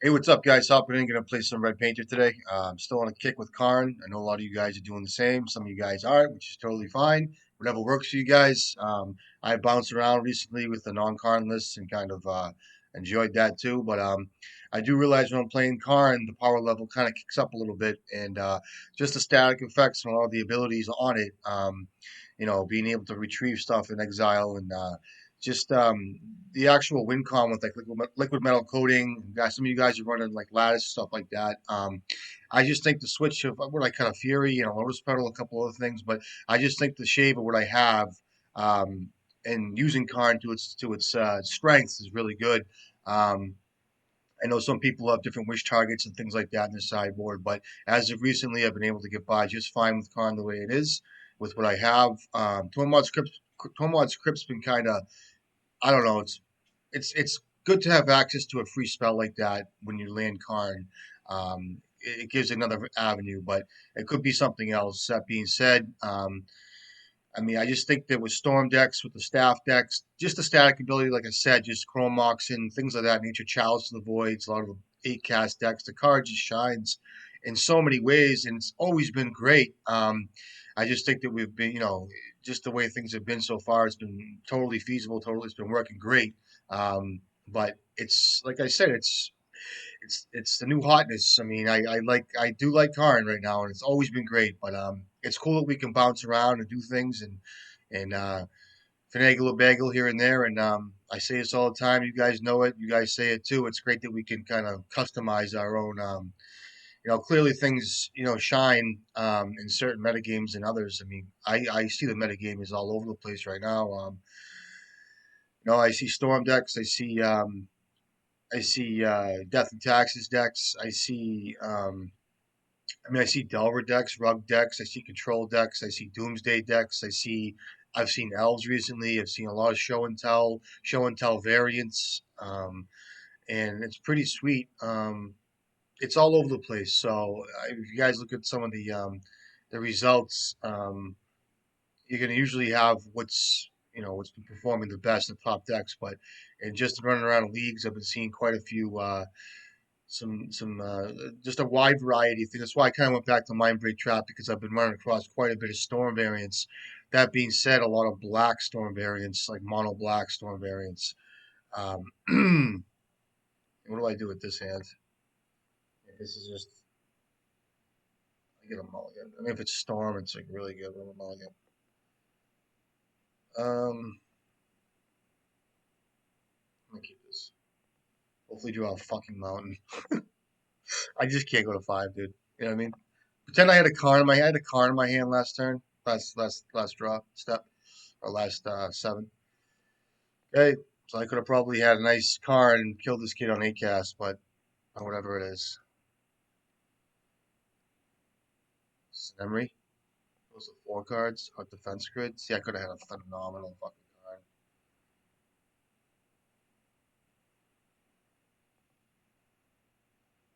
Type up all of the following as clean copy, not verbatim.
Hey, what's up, guys? Hopping in, gonna play some Red Painter today. I'm still on a kick with Karn. I know a lot of you guys are doing the same. Some of you guys aren't, which is totally fine. Whatever works for you guys. I bounced around recently with the non-Karn lists and kind of enjoyed that too. But I do realize when I'm playing Karn, the power level kind of kicks up a little bit, and just the static effects and all the abilities on it. Being able to retrieve stuff in exile and just the actual win con with like liquid metal coating. Guys, some of you guys are running like lattice stuff like that. I just think the switch of what I kind of Fury, Lotus Petal, a couple other things, but I just think the shave of what I have um, and using Karn to its strengths is really good. Um, I know some people have different wish targets and things like that in their sideboard, but as of recently, I've been able to get by just fine with Karn the way it is, with what I have. Tormod's Crypt's been kind of, I don't know, it's good to have access to a free spell like that when you land Karn. It gives another avenue, but it could be something else. That being said, I just think that with Storm decks, with the staff decks, just the static ability, like I said, just Chrome and things of that nature, Chalice to the Voids, a lot of the 8 cast decks, the card just shines in so many ways, and it's always been great. I just think that we've been, just the way things have been so far, it's been totally feasible, it's been working great. But it's like I said, it's the new hotness. I do like Karn right now, and it's always been great. But it's cool that we can bounce around and do things and finagle a bagel here and there. And I say this all the time. You guys know it. You guys say it too. It's great that we can kind of customize our own. Clearly things shine in certain metagames and others. I see the metagame is all over the place right now. I see storm decks. I see Death and Taxes decks. I see Delver decks, Rug decks. I see Control decks. I see Doomsday decks. I've seen Elves recently. I've seen a lot of Show and Tell variants, and it's pretty sweet. It's all over the place. So if you guys look at some of the results, you're going to usually have what's been performing the best, the top decks. But and just running around leagues, I've been seeing quite a few. Some just a wide variety of things. That's why I kind of went back to Mindbreak Trap because I've been running across quite a bit of storm variants. That being said, a lot of black storm variants, like mono black storm variants. What do I do with this hand? This is just I get a mulligan. If it's storm, it's like really good with a mulligan. I'm gonna keep this. Hopefully, draw a fucking mountain. I just can't go to 5, dude. You know what I mean? Pretend I had a card in my hand last turn, last draw step, or last 7. Okay, so I could have probably had a nice card and killed this kid on 8 cast, but whatever it is. Memory. Those are 4 cards. Our defense grid. See, I could have had a phenomenal fucking card.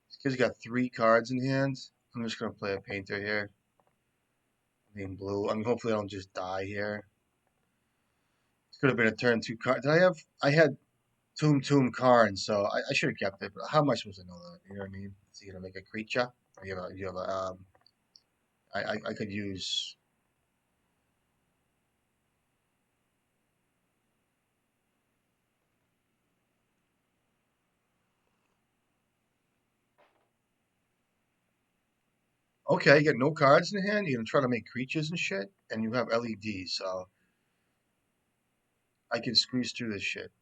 This kid's got 3 cards in hand. I'm just gonna play a painter here. Blue. Hopefully I don't just die here. This could have been a turn 2 card. Did I have? I had Tomb Karn, so I should have kept it. But how am I supposed to know that? You know what I mean? Is he gonna make a creature? Or you have a I could use. Okay, you got no cards in hand. You're gonna try to make creatures and shit, and you have LEDs, so I can squeeze through this shit.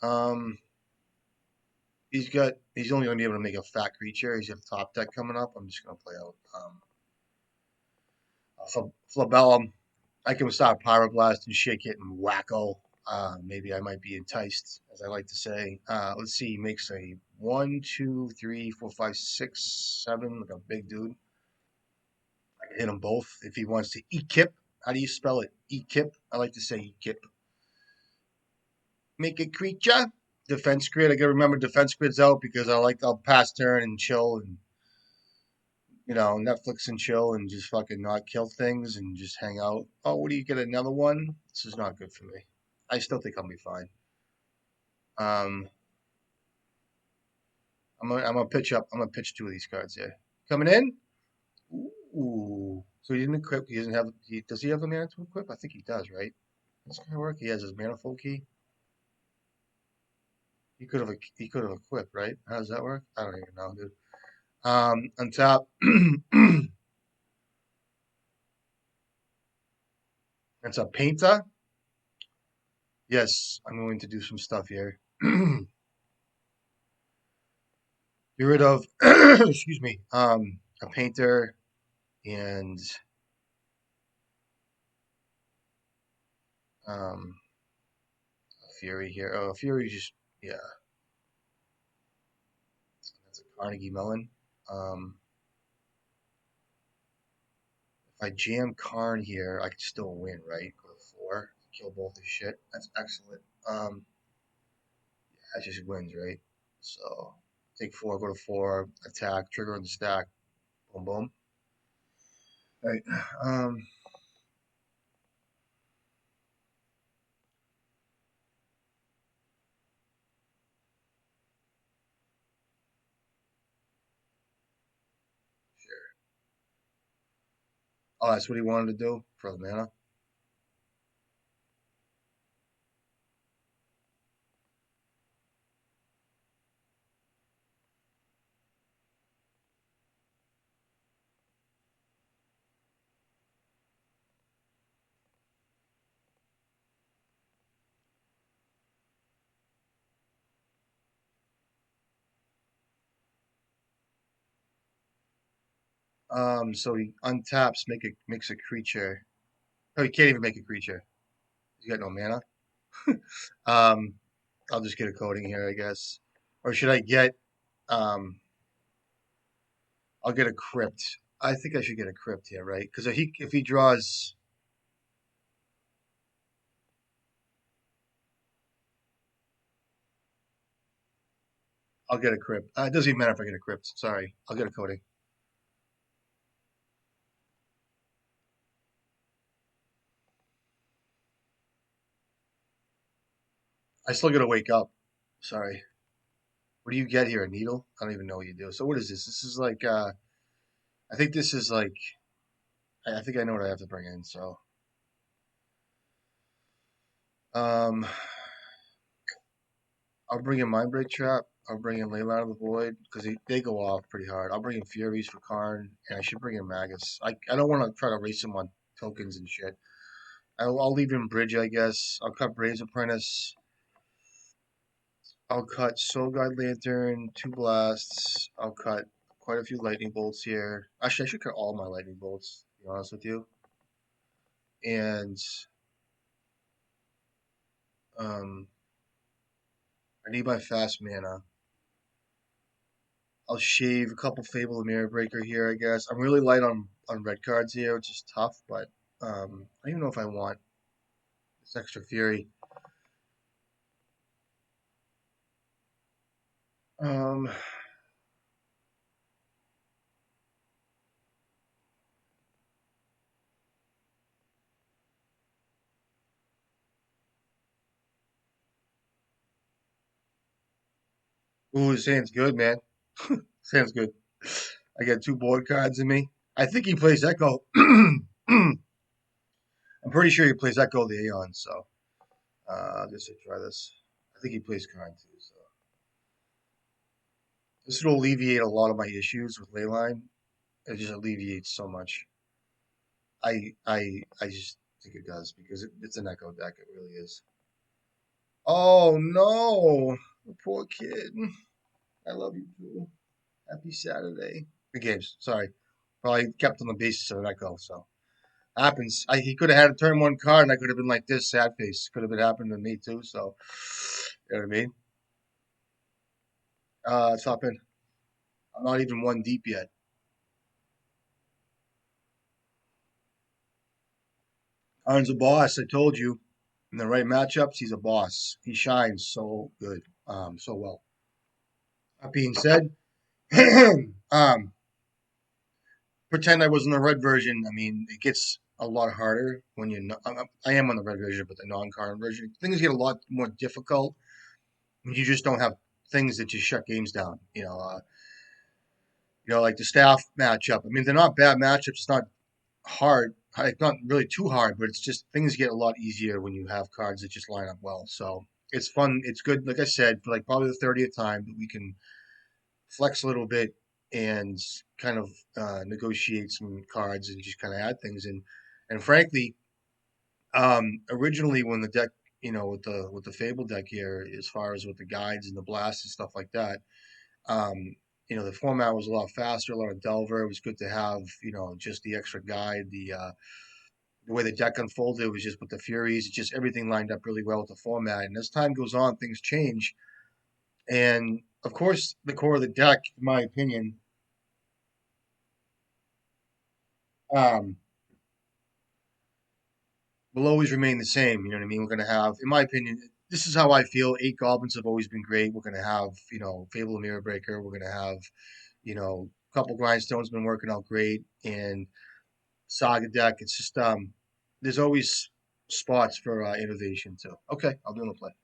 Um, he's only gonna be able to make a fat creature. He's got a top deck coming up. I'm just gonna play out Flabellum. I can start Pyroblast and shit, getting wacko. Maybe I might be enticed, as I like to say. Let's see. He makes a 1, 2, 3, 4, 5, 6, 7, like a big dude. I can hit them both if he wants to. Ekip. How do you spell it? Ekip. I like to say Ekip. Make a creature. Defense grid. I gotta remember defense grid's out because I'll pass turn and chill and Netflix and chill and just fucking not kill things and just hang out. Oh, what do you get? Another one? This is not good for me. I still think I'll be fine. Um, I'm gonna pitch up. I'm gonna pitch two of these cards here. Coming in. Ooh. So he didn't equip. He doesn't have. Does he have the mana to equip? I think he does, right? That's gonna work. He has his manifold key. He could have. He could have equipped, right? How does that work? I don't even know, dude. On top. It's a painter. Yes, I'm going to do some stuff here. Get rid of. Excuse me. A painter and um a fury here. Oh, a fury just yeah. That's a Carnegie melon. Um, if I jam Karn here, I can still win, right? Go to 4, kill both the shit. That's excellent. That just wins, right? So take 4, go to 4, attack, trigger on the stack, boom, boom. All right. Sure. Oh, that's what he wanted to do for the mana. So he untaps, makes a creature. Oh, he can't even make a creature. He's got no mana. Um, I'll just get a coding here, I guess. Or should I get um I'll get a crypt. I think I should get a crypt here, right? Because if he draws, I'll get a crypt. It doesn't even matter if I get a crypt. Sorry, I'll get a coding. I still gotta wake up. Sorry. What do you get here? A needle? I don't even know what you do. So what is this? This is like I think this is like I think I know what I have to bring in. So um I'll bring in Mindbreak Trap. I'll bring in Leyline of the Void because they go off pretty hard. I'll bring in Furies for Karn, and I should bring in Magus. I don't want to try to race him on tokens and shit. I'll leave him Bridge, I guess. I'll cut Braves Apprentice. I'll cut Soul Guide Lantern, 2 blasts. I'll cut quite a few lightning bolts here. Actually, I should cut all my lightning bolts, to be honest with you. And um, I need my fast mana. I'll shave a couple Fable of Mirror Breaker here, I guess. I'm really light on red cards here, which is tough, but I don't even know if I want this extra Fury. Um, ooh, Sand's good, man. Sand's good. I got 2 board cards in me. I think he plays Echo. I'm pretty sure he plays Echo the Aeon, so I'll just try this. I think he plays Karn too, so this will alleviate a lot of my issues with Leyline. It just alleviates so much. I just think it does because it's an Echo deck. It really is. Oh no, the poor kid. I love you too. Happy Saturday. The games. Sorry, probably kept on the basis of an Echo. So happens. He could have had a turn 1 card, and I could have been like this sad face. Could have been happened to me too. So you know what I mean. Top in. I'm not even 1 deep yet. Arn's a boss. I told you. In the right matchups, he's a boss. He shines so good, so well. That being said, um, pretend I was in the red version. I mean, it gets a lot harder when you're not. I am on the red version, but the non-Karn version, things get a lot more difficult when you just don't have things that just shut games down. Like the staff matchup. I mean, they're not bad matchups. It's not hard. It's not really too hard, but it's just things get a lot easier when you have cards that just line up well. So it's fun. It's good. Like I said, for like probably the 30th time that we can flex a little bit and kind of negotiate some cards and just kind of add things in. And frankly, originally when the deck, with the Fable deck here, as far as with the guides and the blasts and stuff like that, um, the format was a lot faster, a lot of Delver. It was good to have, just the extra guide, the way the deck unfolded was just with the Furies, just everything lined up really well with the format. And as time goes on, things change. And of course, the core of the deck, in my opinion, um, will always remain the same. You know what I mean? We're going to have, in my opinion, this is how I feel. 8 goblins have always been great. We're going to have, Fable of Mirror Breaker. We're going to have, a couple grindstones been working out great. And Saga deck, it's just, there's always spots for innovation too. Okay, I'll do the play.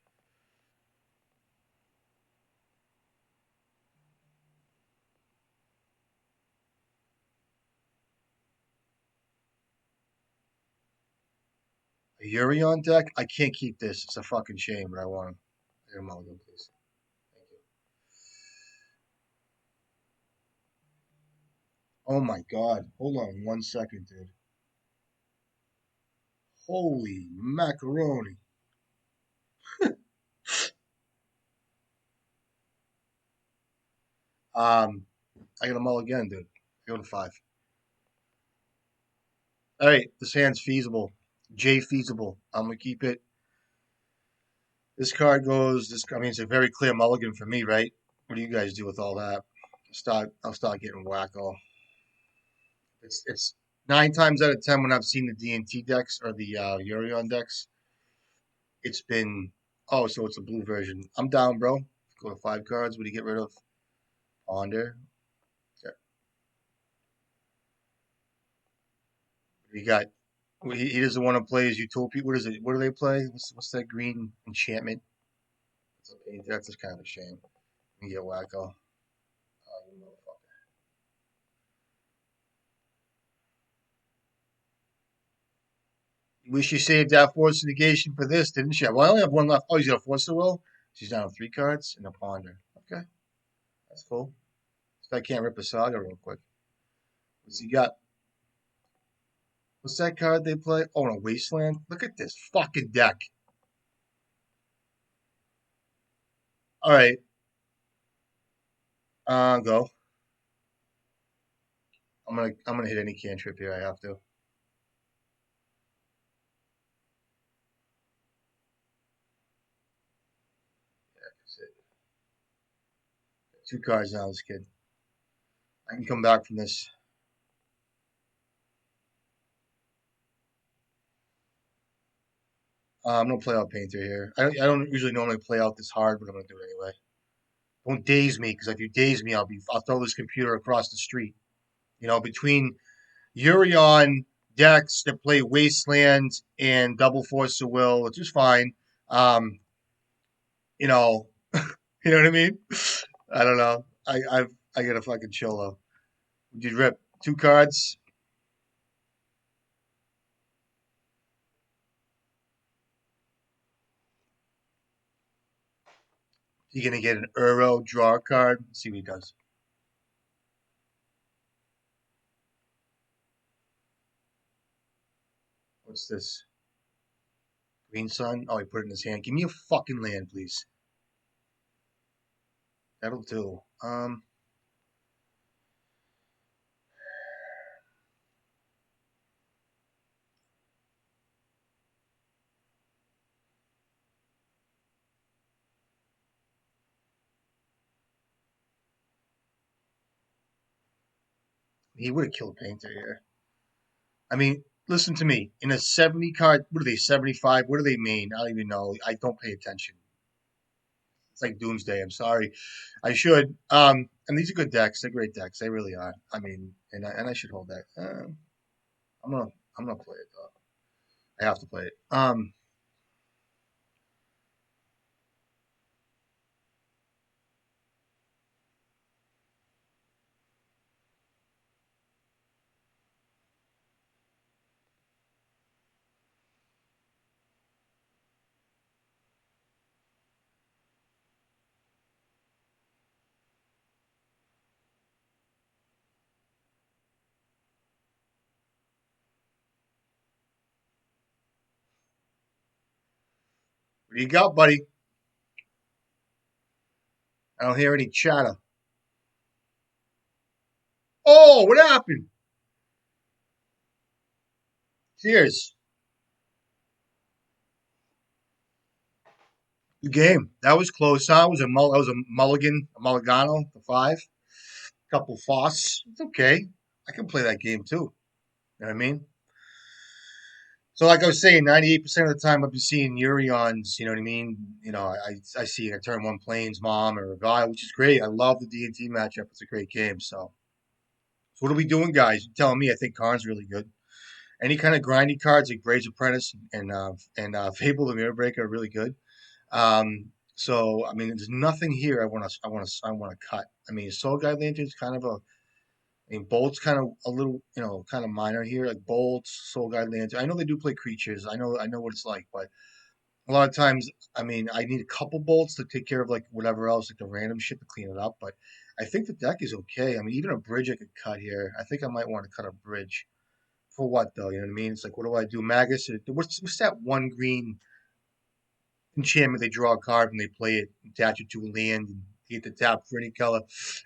A Urion deck, I can't keep this. It's a fucking shame, but I want to. Get a mulligan, please. Thank you. Oh my god. Hold on 1 second, dude. Holy macaroni. Um, I got a mulligan, dude. Go to 5. All right, this hand's feasible. J feasible. I'm gonna keep it. This card goes. I mean, it's a very clear mulligan for me, right? What do you guys do with all that? I'll start getting wacko. It's 9 times out of 10 when I've seen the DNT decks or the Urion decks. It's been so it's a blue version. I'm down, bro. Go to 5 cards. What do you get rid of? Ponder. Okay. You got. He doesn't want to play as Utopia. What is it? What do they play? What's that green enchantment? That's just kind of a shame. You get wacko. You motherfucker. You wish you saved that force negation for this, didn't you? Well, I only have one left. Oh, he's got a force of will. She's down to 3 cards and a ponder. Okay, that's cool. So I can't rip a saga real quick. What's he got? What's that card they play? Oh, no, Wasteland. Look at this fucking deck. All right, go. I'm gonna hit any cantrip here. I have to. That's it. 2 cards now, this kid. I can come back from this. I'm gonna play out Painter here. I don't usually normally play out this hard, but I'm gonna do it anyway. Don't daze me, because if you daze me, I'll throw this computer across the street. Between Urion decks that play Wasteland and Double Force of Will, which is fine. Um, you know, you know what I mean? I don't know. I got a fucking cholo. Did you rip 2 cards? You're gonna get an Euro draw card. Let's see what he does. What's this? Green Sun. Oh, he put it in his hand. Give me a fucking land, please. That'll do. He would have killed Painter here. I mean, listen to me. In a 70 card, what are they, 75? What do they mean? I don't even know. I don't pay attention. It's like Doomsday. I'm sorry. I should. And these are good decks. They're great decks. They really are. I mean, and I should hold that. I'm gonna I'm gonna play it though. I have to play it. What do you got, buddy? I don't hear any chatter. Oh, what happened? Cheers. Good game. That was close. Huh? That was a mulligan, a mulligano, the five. Couple foss. It's okay. I can play that game too. You know what I mean? So, like I was saying, 98% of the time I've been seeing Urions. You know what I mean? I see a turn one planes mom or a guy, which is great. I love the D&T matchup. It's a great game. So what are we doing, guys? You're telling me I think Karn's really good. Any kind of grindy cards like Braves Apprentice and Fable the Mirror Breaker are really good. So I mean, there's nothing here I want to cut. I mean, Soul Guide Lantern's kind of a. I mean, Bolt's kind of a little, kind of minor here. Like Bolt, Soul Guide Lantern. I know they do play creatures. I know what it's like, but a lot of times, I mean, I need a couple bolts to take care of like whatever else, like the random shit to clean it up. But I think the deck is okay. I mean, even a bridge I could cut here. I think I might want to cut a bridge. For what though? You know what I mean? It's like, what do I do? Magus. What's that one green enchantment? They draw a card and they play it, attach it to a land, and you get the tap for any color.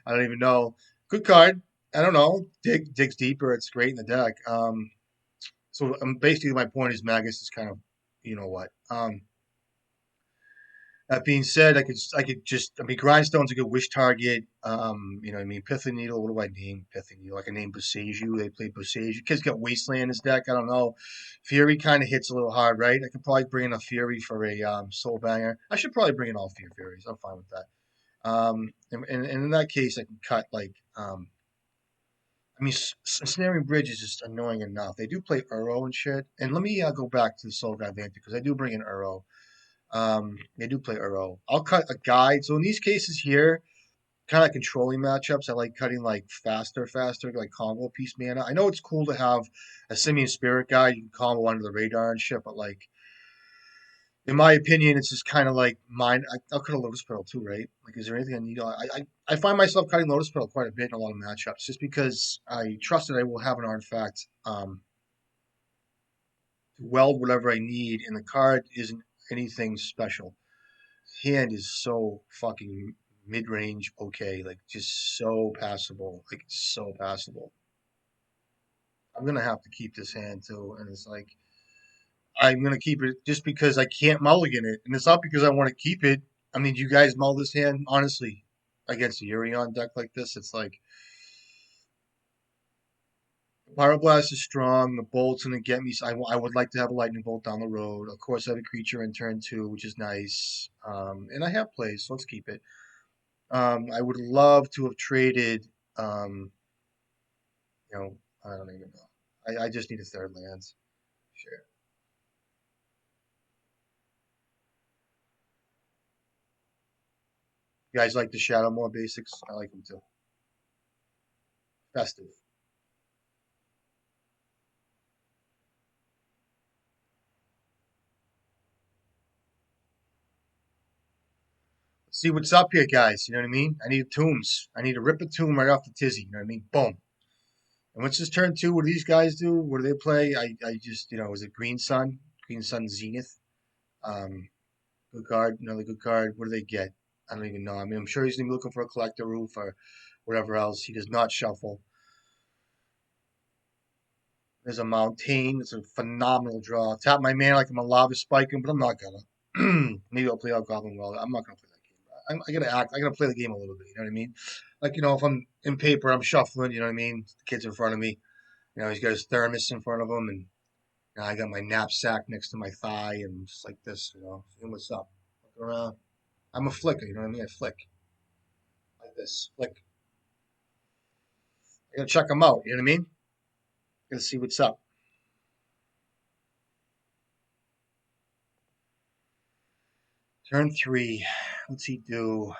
I don't even know. Good card. I don't know. Digs deeper. It's great in the deck. So basically, my point is Magus is kind of, you know what. That being said, I mean, Grindstone's a good wish target. You know what I mean? Pithing Needle, what do I name Pithing Needle? Like I name Boseiju. They play Boseiju. Kid's got Wasteland in his deck. I don't know. Fury kind of hits a little hard, right? I could probably bring in a Fury for a Soul Banger. I should probably bring in all Furies. I'm fine with that. And in that case, I can cut like, I mean, Snaring Bridge is just annoying enough. They do play Uro and shit. And let me go back to the Soul Guide Lantern because I do bring in Uro. They do play Uro. I'll cut a guide. So in these cases here, kind of like controlling matchups, I like cutting like faster, like combo piece mana. I know it's cool to have a Simian Spirit guide. You can combo under the radar and shit, but like in my opinion, it's just kind of like mine. I'll cut a Lotus Petal too, right? Like, is there anything I need? I find myself cutting Lotus Petal quite a bit in a lot of matchups, just because I trust that I will have an artifact to weld whatever I need, and the card isn't anything special. Hand is so fucking mid range okay, like just so passable, like so passable. I'm gonna have to keep this hand too, and it's like I'm gonna keep it just because I can't mulligan it, and it's not because I want to keep it. I mean, do you guys mull this hand honestly against a Urion deck like this? It's like Pyroblast is strong. The bolt's gonna get me. So I would like to have a lightning bolt down the road. Of course, I have a creature in turn two, which is nice. And I have plays, so let's keep it. I would love to have traded. Um, I don't even know. I just need a third lands. Sure. You guys like the Shadow more basics? I like them too. Festive. Let's see what's up here, guys. You know what I mean? I need tombs. I need to rip a tomb right off the tizzy. You know what I mean? Boom. And what's this turn two? What do these guys do? What do they play? I just, is it Green Sun? Green Sun Zenith. Um, Good card. Another good card. What do they get? I don't even know. I mean, I'm sure he's gonna be looking for a collector roof or whatever else. He does not shuffle. There's a Mountain. It's a phenomenal draw. Tap my man like I'm a lava spiking, but I'm not gonna. Maybe I'll play out Goblin Well. I'm not gonna play that game. I gotta act. I gotta play the game a little bit. You know what I mean? Like if I'm in paper, I'm shuffling. You know what I mean? The kid's in front of me. He's got his thermos in front of him, and I got my knapsack next to my thigh, and just like this. And what's up? Look around. I'm a flicker. You know what I mean? I flick like this. Flick. I gotta check him out. You know what I mean? Gotta see what's up. Turn three. What's he do?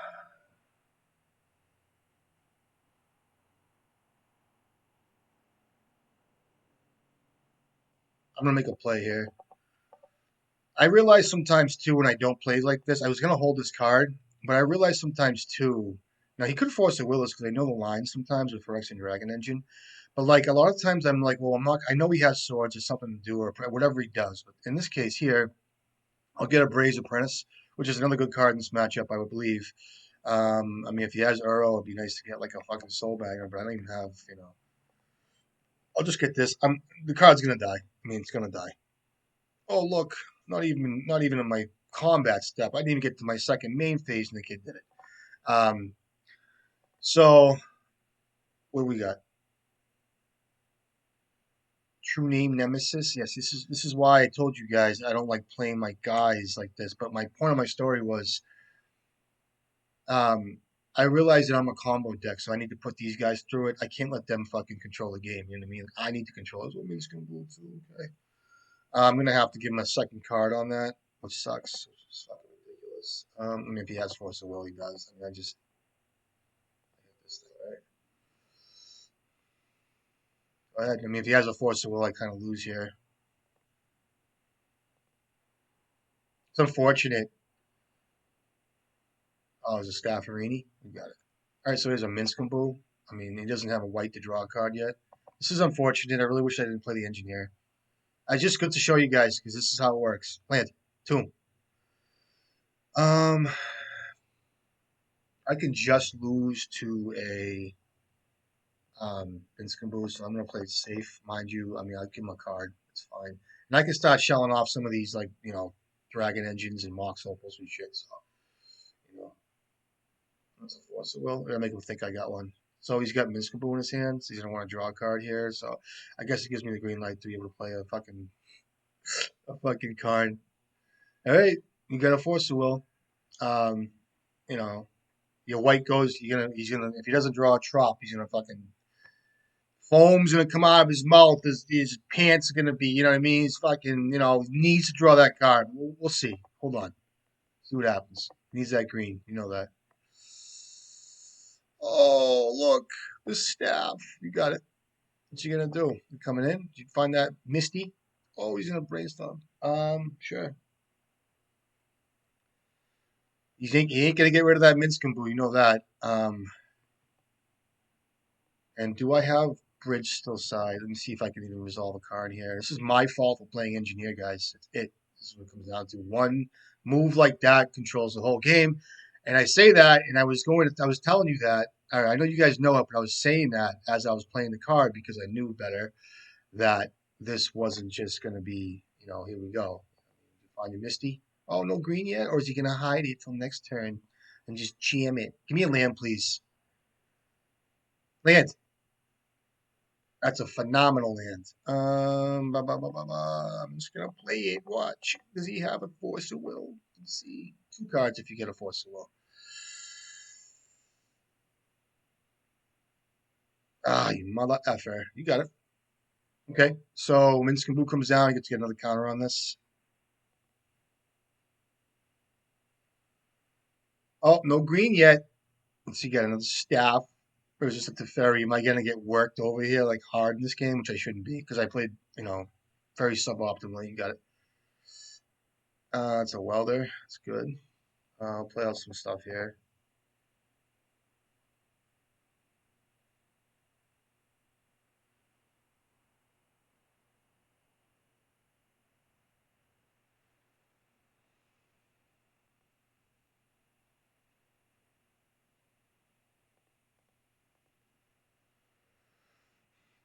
I'm gonna make a play here. I realize sometimes too when I don't play like this, I was gonna hold this card, but I realize sometimes too. Now he could force a Willis because I know the line sometimes with Phyrexian and Dragon Engine, but like a lot of times I'm like, well, I'm not. I know he has swords or something to do or whatever he does, but in this case here, I'll get a Bray's Apprentice, which is another good card in this matchup, I would believe. I mean, if he has Earl, it'd be nice to get like a fucking Soul Bagger, but I don't even have, you know. I'll just get this. The card's gonna die. I mean, it's gonna die. Oh look, not even in my combat step. I didn't even get to my second main phase, and the kid did it. So what do we got? True name Nemesis. Yes, this is why I told you guys I don't like playing my guys like this. But my point of my story was, um, I realized that I'm a combo deck, so I need to put these guys through it. I can't let them fucking control the game. You know what I mean? I need to control it. What means can do too? Okay. I'm gonna have to give him a second card on that, which sucks. It's fucking ridiculous. I mean, if he has Force of Will, he does. I mean, I hit this thing, right? Go ahead. I mean, if he has a Force of Will, I kind of lose here. It's unfortunate. Oh, it's a Stafferini. We got it. All right, so here's a Minskambu. I mean, he doesn't have a white to draw a card yet. This is unfortunate. I really wish I didn't play the Engineer. I just good to show you guys because this is how it works. Plant, tomb. Um, I can just lose to a Minskambu, so I'm gonna play it safe, mind you. I mean, I'll give him a card. It's fine, and I can start shelling off some of these like Dragon Engines and Mox Opals and shit. So you know, that's a force of will. I'm gonna make him think I got one. So he's got Minskambu in his hands. He's gonna want to draw a card here. So I guess it gives me the green light to be able to play a fucking card. All right, you got a force of will. Um, you know, your white goes. He's gonna if he doesn't draw a trop, he's gonna fucking foam's gonna come out of his mouth. His pants are gonna be. You know what I mean? He's fucking. Needs to draw that card. We'll see. Hold on. See what happens. Needs that green. You know that. Oh, look, the staff. You got it. What you gonna do? You coming in? Did you find that Misty? Oh, he's gonna brainstorm. Sure. You think he ain't gonna get rid of that Minskambu? You know that. And do I have bridge still side? Let me see if I can even resolve a card here. This is my fault for playing engineer, guys. This is what it comes down to. One move like that controls the whole game. And I say that, and I was telling you that. I know you guys know it, but I was saying that as I was playing the card because I knew better that this wasn't just going to be, here we go. Find your Misty. Oh, no green yet? Or is he going to hide it till next turn and just jam it? Give me a land, please. Land. That's a phenomenal land. I'm just gonna play it. Watch. Does he have a force of will? Let's see. Two cards if you get a force of will. Ah, you mother effer. You got it. Okay. So Minskambu comes down. I get to get another counter on this. Oh, no green yet. Let's see. Get another staff. Or is this like the ferry? Am I gonna get worked over here like hard in this game, which I shouldn't be because I played, very suboptimally. You got it. It's a welder. That's good. I'll play out some stuff here.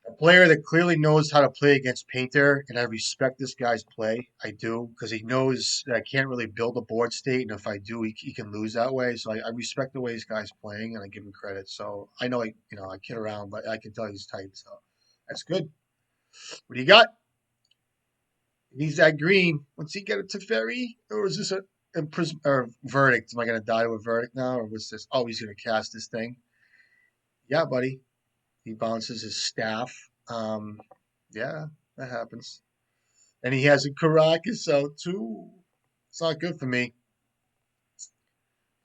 A player that clearly knows how to play against Painter, and I respect this guy's play. I do because he knows that I can't really build a board state, and if I do, he can lose that way. So I respect the way this guy's playing, and I give him credit. So I know I kid around, but I can tell he's tight. So that's good. What do you got? He needs that green. Once he get it to Ferry, or is this or verdict? Am I gonna die to a verdict now, or what's this? Oh, he's gonna cast this thing. Yeah, buddy. He bounces his staff. Yeah, that happens. And he has a Caracas out too. It's not good for me,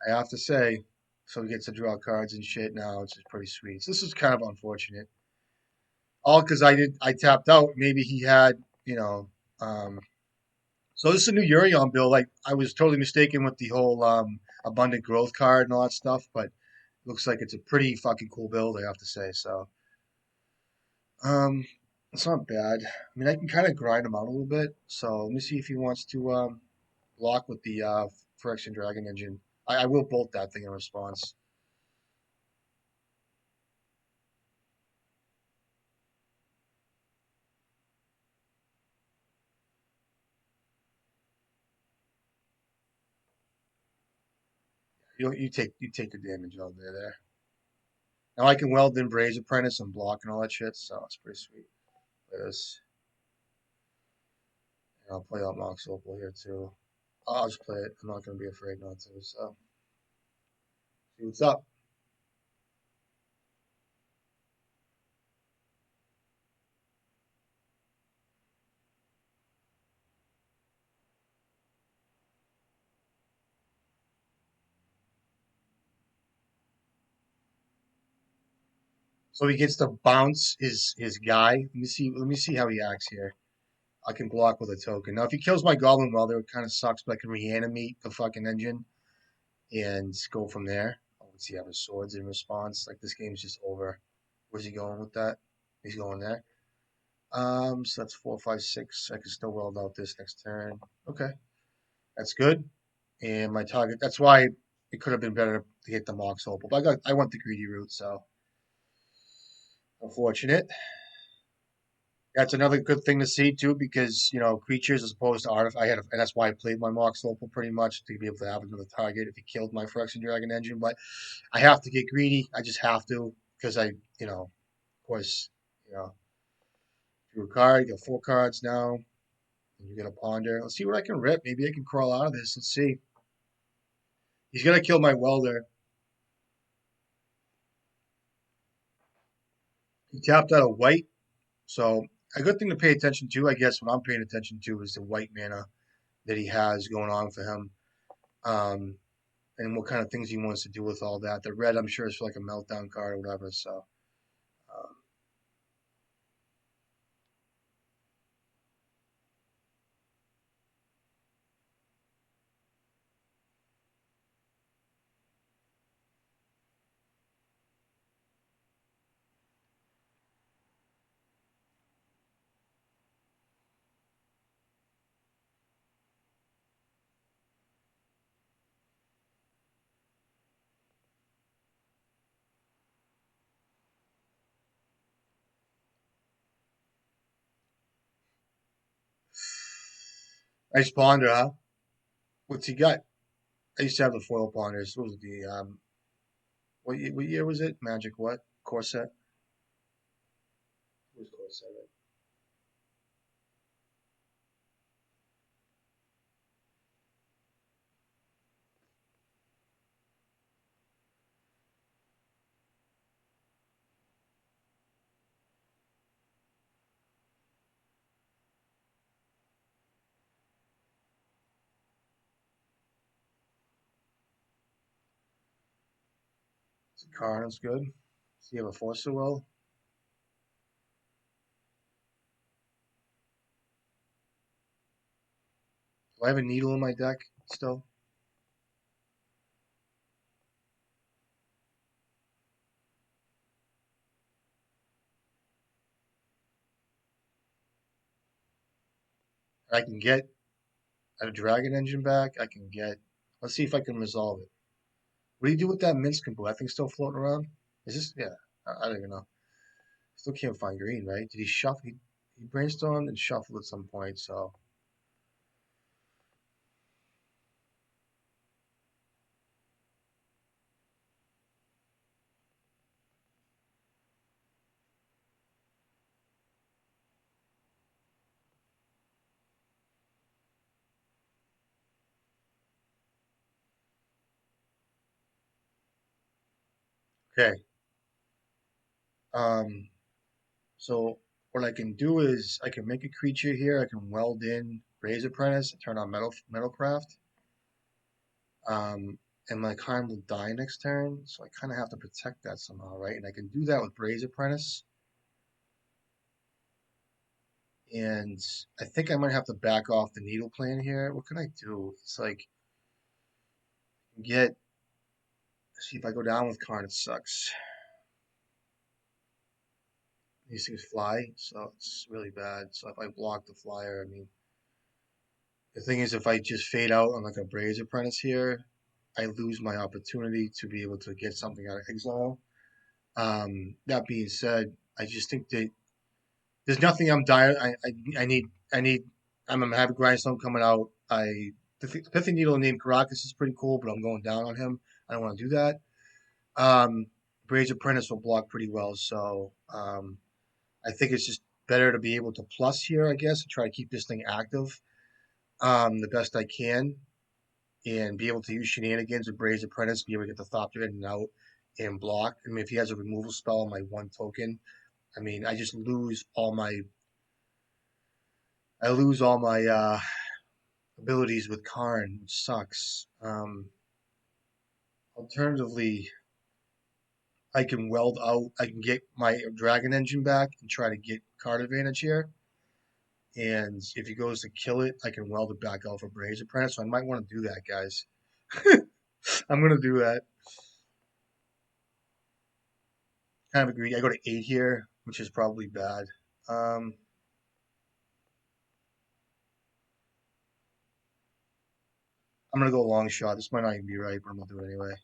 I have to say. So he gets to draw cards and shit now, which is pretty sweet. So this is kind of unfortunate. All because I tapped out. Maybe he had, you know. Um, so this is a new Urion bill. Like I was totally mistaken with the whole abundant growth card and all that stuff, but looks like it's a pretty fucking cool build, I have to say. So um, it's not bad. I mean, I can kind of grind him out a little bit. So let me see if he wants to. block with the Phyrexian Dragon Engine. I will bolt that thing in response. You take the damage all day there. Now I can weld in Braze Apprentice and block and all that shit, so it's pretty sweet. This. And I'll play out Mox Opal here too. I'll just play it. I'm not gonna be afraid not to, so see what's up. So he gets to bounce his guy. Let me see how he acts here. I can block with a token. Now if he kills my Goblin Welder, it kind of sucks, but I can reanimate the fucking engine and go from there. Oh, let's see, have his swords in response. Like this game's just over. Where's he going with that? He's going there. So that's 4, 5, 6. I can still weld out this next turn. Okay, that's good. And my target. That's why it could have been better to get the Mox Opal, but I went the greedy route, so unfortunate. That's another good thing to see too, because creatures as opposed to artifacts. And that's why I played my Mox Opal pretty much to be able to have another target if he killed my Phyrexian Dragon Engine. But I have to get greedy. I just have to because of course, you know, drew a card. You got 4 cards now. And you get a ponder. Let's see what I can rip. Maybe I can crawl out of this. Let's see. He's gonna kill my welder. He tapped out a white. So a good thing to pay attention to, I guess, what I'm paying attention to is the white mana that he has going on for him, and what kind of things he wants to do with all that. The red, I'm sure, is for like a meltdown card or whatever. So, um, nice ponder, huh? What's he got? I used to have the foil ponders. What was the what year was it? Magic what? Corset? What was Corset? Karn's good. Does he have a Force Will? Do I have a needle in my deck still? I can get a Dragon Engine back. I can get. Let's see if I can resolve it. What do you do with that Minsk Combo? That thing still floating around? Is this? Yeah, I don't even know. Still can't find green, right? Did he shuffle? He brainstormed and shuffled at some point. So okay. Um. So what I can do is I can make a creature here. I can weld in Raise Apprentice and turn on Metalcraft. Um. And my Karn will die next turn, so I kind of have to protect that somehow, right? And I can do that with Braze Apprentice. And I think I might have to back off the needle plan here. What can I do? It's like get. See if I go down with Karn, it sucks. These things fly, so it's really bad. So if I block the flyer, I mean, The thing is, if I just fade out on like a Braves Apprentice here, I lose my opportunity to be able to get something out of exile. That being said, I just think that there's nothing I'm dire. I need. I'm gonna have a grindstone coming out. The Pithy Needle named Caracas is pretty cool, but I'm going down on him. I don't want to do that. Um, Braves Apprentice will block pretty well, so I think it's just better to be able to plus here, I guess, and try to keep this thing active the best I can, and be able to use shenanigans with Braves Apprentice, be able to get the Thopter in and out and block. I mean, if he has a removal spell on my one token, I mean, I just lose all my abilities with Karn, which sucks. Alternatively, I can weld out. I can get my Dragon Engine back and try to get card advantage here. And if he goes to kill it, I can weld it back out for Braves Apprentice. So I might want to do that, guys. I'm gonna do that. Kind of agree. I go to 8 here, which is probably bad. Um, I'm gonna go long shot. This might not even be right, but I'm gonna do it anyway.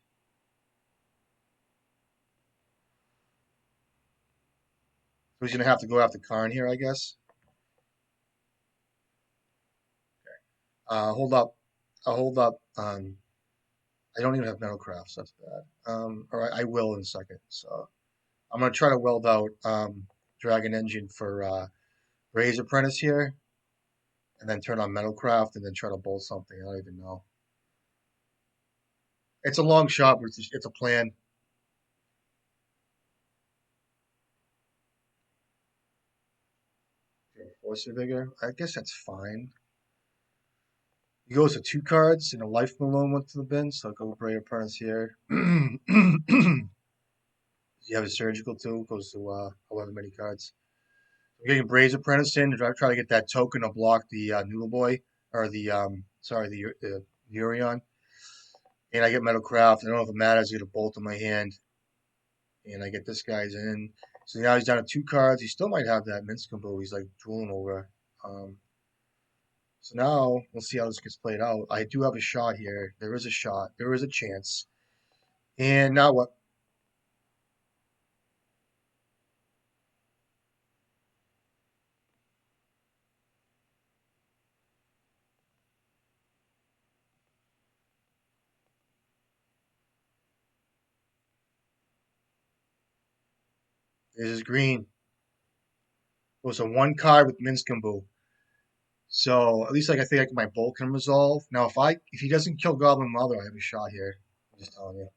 So he's gonna have to go after Karn here, I guess. Hold up. I'll hold up. I don't even have metalcraft, so that's bad. Or I will in a second. So I'm gonna try to weld out Dragon Engine for Razor Apprentice here, and then turn on metalcraft, and then try to bolt something. I don't even know. It's a long shot, but it's a plan. Force Vigor. I guess that's fine. He goes to 2 cards, and a Life Malone went to the bin, so I'll go Brave Apprentice here. You have a Surgical too, goes to 11 many cards. I'm getting Braves Apprentice in to try to get that token to block the Noodle Boy, or the Urion. And I get Metalcraft. I don't know if it matters. I get a Bolt in my hand, and I get this guy's in. So now he's down to 2 cards. He still might have that Mince Combo he's like drooling over. Um, so now we'll see how this gets played out. I do have a shot here. There is a shot. There is a chance. And now what? This is green. It was a 1 card with Minskambu. So at least like I think my Bolt can resolve. Now if he doesn't kill Goblin Mother, I have a shot here. I'm just telling you.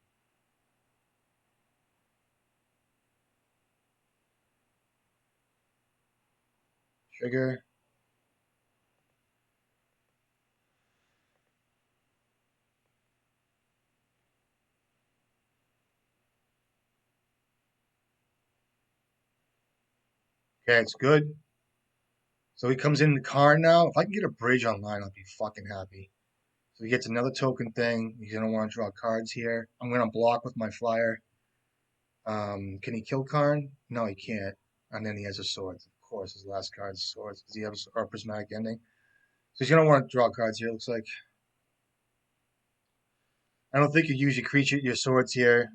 Trigger. Okay, it's good. So he comes in the car now. If I can get a bridge online, I'll be fucking happy. So he gets another token thing. He's gonna want to draw cards here. I'm gonna block with my flyer. Can he kill Karn? No, he can't. And then he has a sword. Of course, his last card is swords. Does he have a prismatic ending? So he's gonna want to draw cards here. It looks like. I don't think you use your swords here.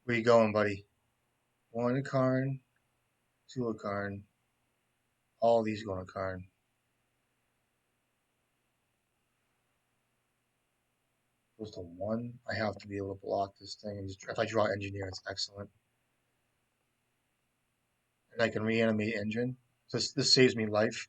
Where you going, buddy? 1 a Karn, 2 a Karn. All these going to Karn. Goes to 1. I have to be able to block this thing. And if I draw Engineer, it's excellent. And I can reanimate Engine. So this saves me life.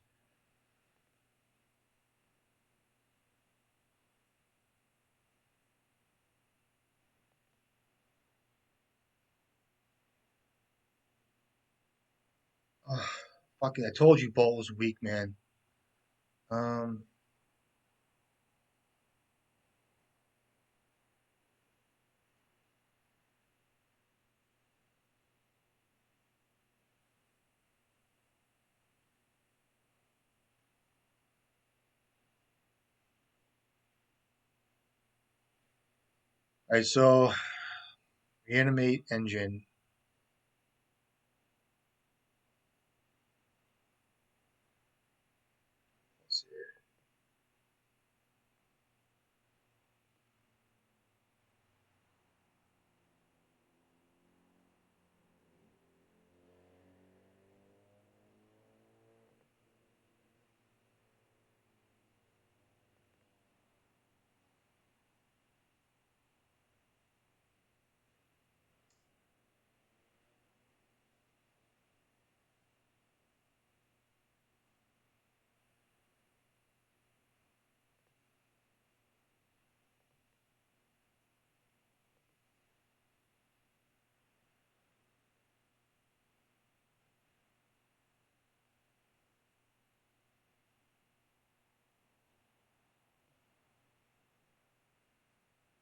Oh, fuck it. I told you Bolt was weak, man. Um, Alright, so reanimate Engine.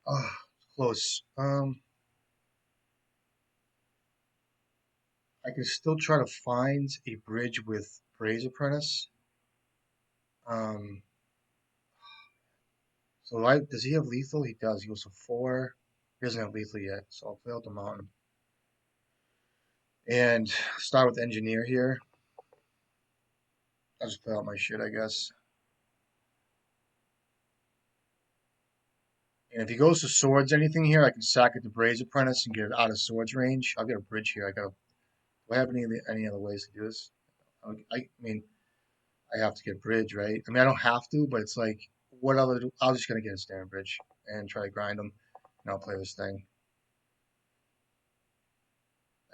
Oh, close. I can still try to find a bridge with Bray's Apprentice. Um, so does he have lethal? He does. He goes for 4. He doesn't have lethal yet, so I'll play out the mountain. And start with engineer here. I'll just play out my shit, I guess. And if he goes to swords, anything here, I can sack it to Bray's Apprentice and get it out of swords range. I'll get a bridge here. Do I have any other ways to do this? I mean, I have to get bridge, right? I mean, I don't have to, but it's like, what other? I'm just gonna get a standard bridge and try to grind them, and I'll play this thing.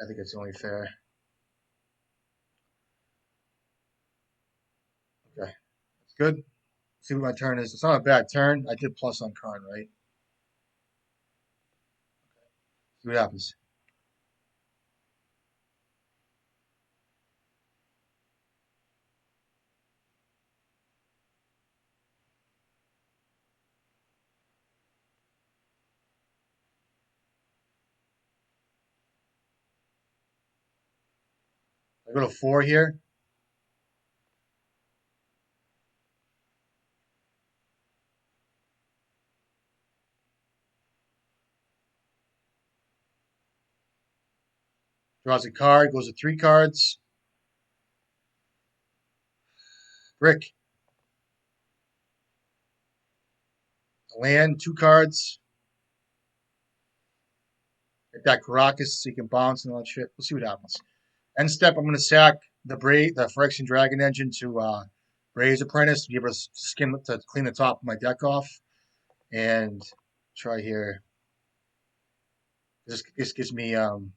I think it's only fair. Okay, it's good. See what my turn is. It's not a bad turn. I did plus on Karn, right? See what happens. I go to 4 here. Draws a card. Goes to 3 cards. Brick. Land. 2 cards. Get that Caracas so you can bounce and all that shit. We'll see what happens. End step, I'm going to sack the Phyrexian Dragon Engine to Bray's Apprentice to give us skin to clean the top of my deck off. And try here. This gives me so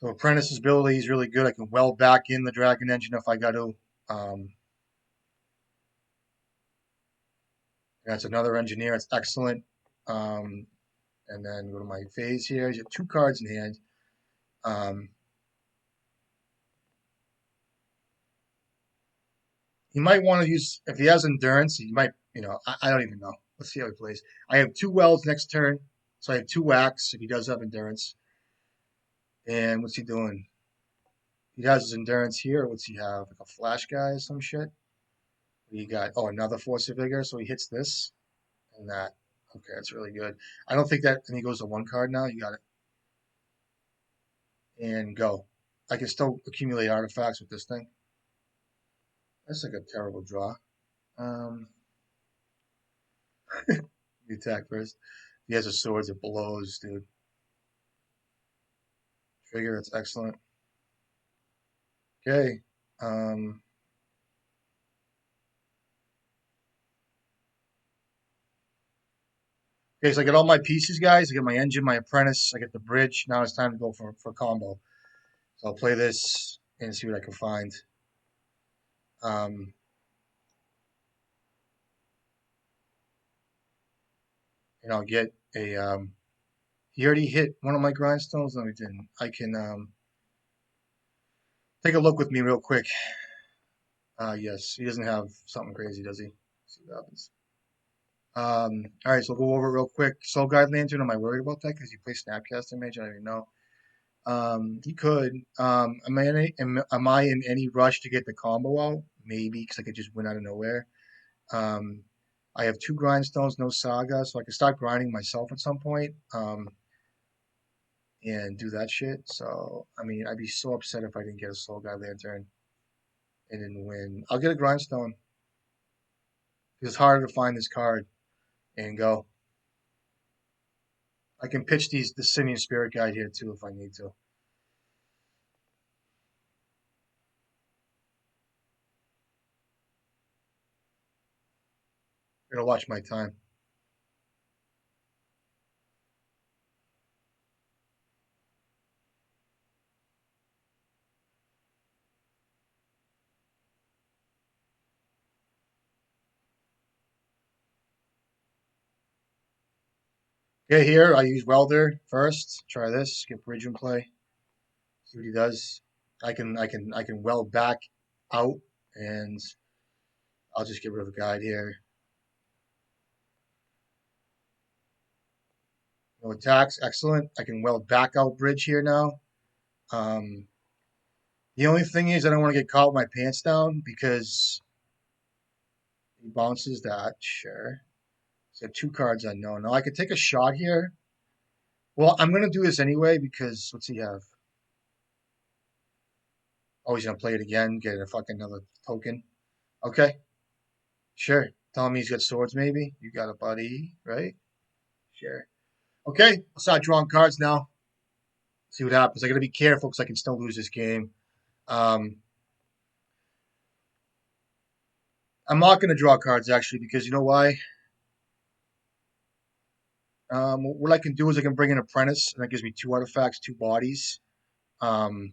Apprentice's ability is really good. I can weld back in the Dragon Engine if I got to. Um, that's another engineer. It's excellent. Um, and then go to my phase here. You have 2 cards in hand. Um, he might want to use if he has endurance. He might, I don't even know. Let's see how he plays. I have 2 welds next turn, so I have 2 whacks if he does have endurance. And what's he doing? He has his endurance here. What's he have? Like a flash guy or some shit. He got another force of vigor, so he hits this and that. Okay, that's really good. I don't think that. And he goes to 1 card now. You got it. And go. I can still accumulate artifacts with this thing. That's like a terrible draw. Um, the attack first. He has a swords. It blows, dude. Trigger. It's excellent. Okay. Um, okay, so I get all my pieces, guys. I get my engine, my apprentice. I get the bridge. Now it's time to go for combo. So I'll play this and see what I can find. Um, and I'll get a. He already hit one of my grindstones. No, he didn't. I can take a look with me real quick. Yes, he doesn't have something crazy, does he? Let's see what happens. All right, so we'll go over it real quick. Soul Guide Lantern. Am I worried about that because he plays Snapcaster Mage? I don't even know. He could. Am I in any rush to get the combo out? Maybe because I could just win out of nowhere. Um, I have 2 grindstones, no saga, so I can start grinding myself at some point. And do that shit. So I mean, I'd be so upset if I didn't get a Soul Guide Lantern and didn't win. I'll get a grindstone. It's harder to find this card and go. I can pitch the Simian Spirit Guide here too if I need to. I'm gonna watch my time. Okay, here I use Welder first. Try this. Get Bridge in play. See what he does. I can weld back out, and I'll just get rid of a guide here. No attacks. Excellent. I can weld back out bridge here now. Um, the only thing is I don't want to get caught with my pants down because he bounces that. Sure. So 2 cards unknown. Now I could take a shot here. Well, I'm going to do this anyway because what's he have? Oh, he's going to play it again, get a fucking another token. Okay. Sure. Tell me he's got swords, maybe. You got a buddy, right? Sure. Okay. I'll start drawing cards now. See what happens. I got to be careful because I can still lose this game. Um, I'm not going to draw cards actually because you know why? What I can do is I can bring an apprentice, and that gives me 2 artifacts, 2 bodies. Um,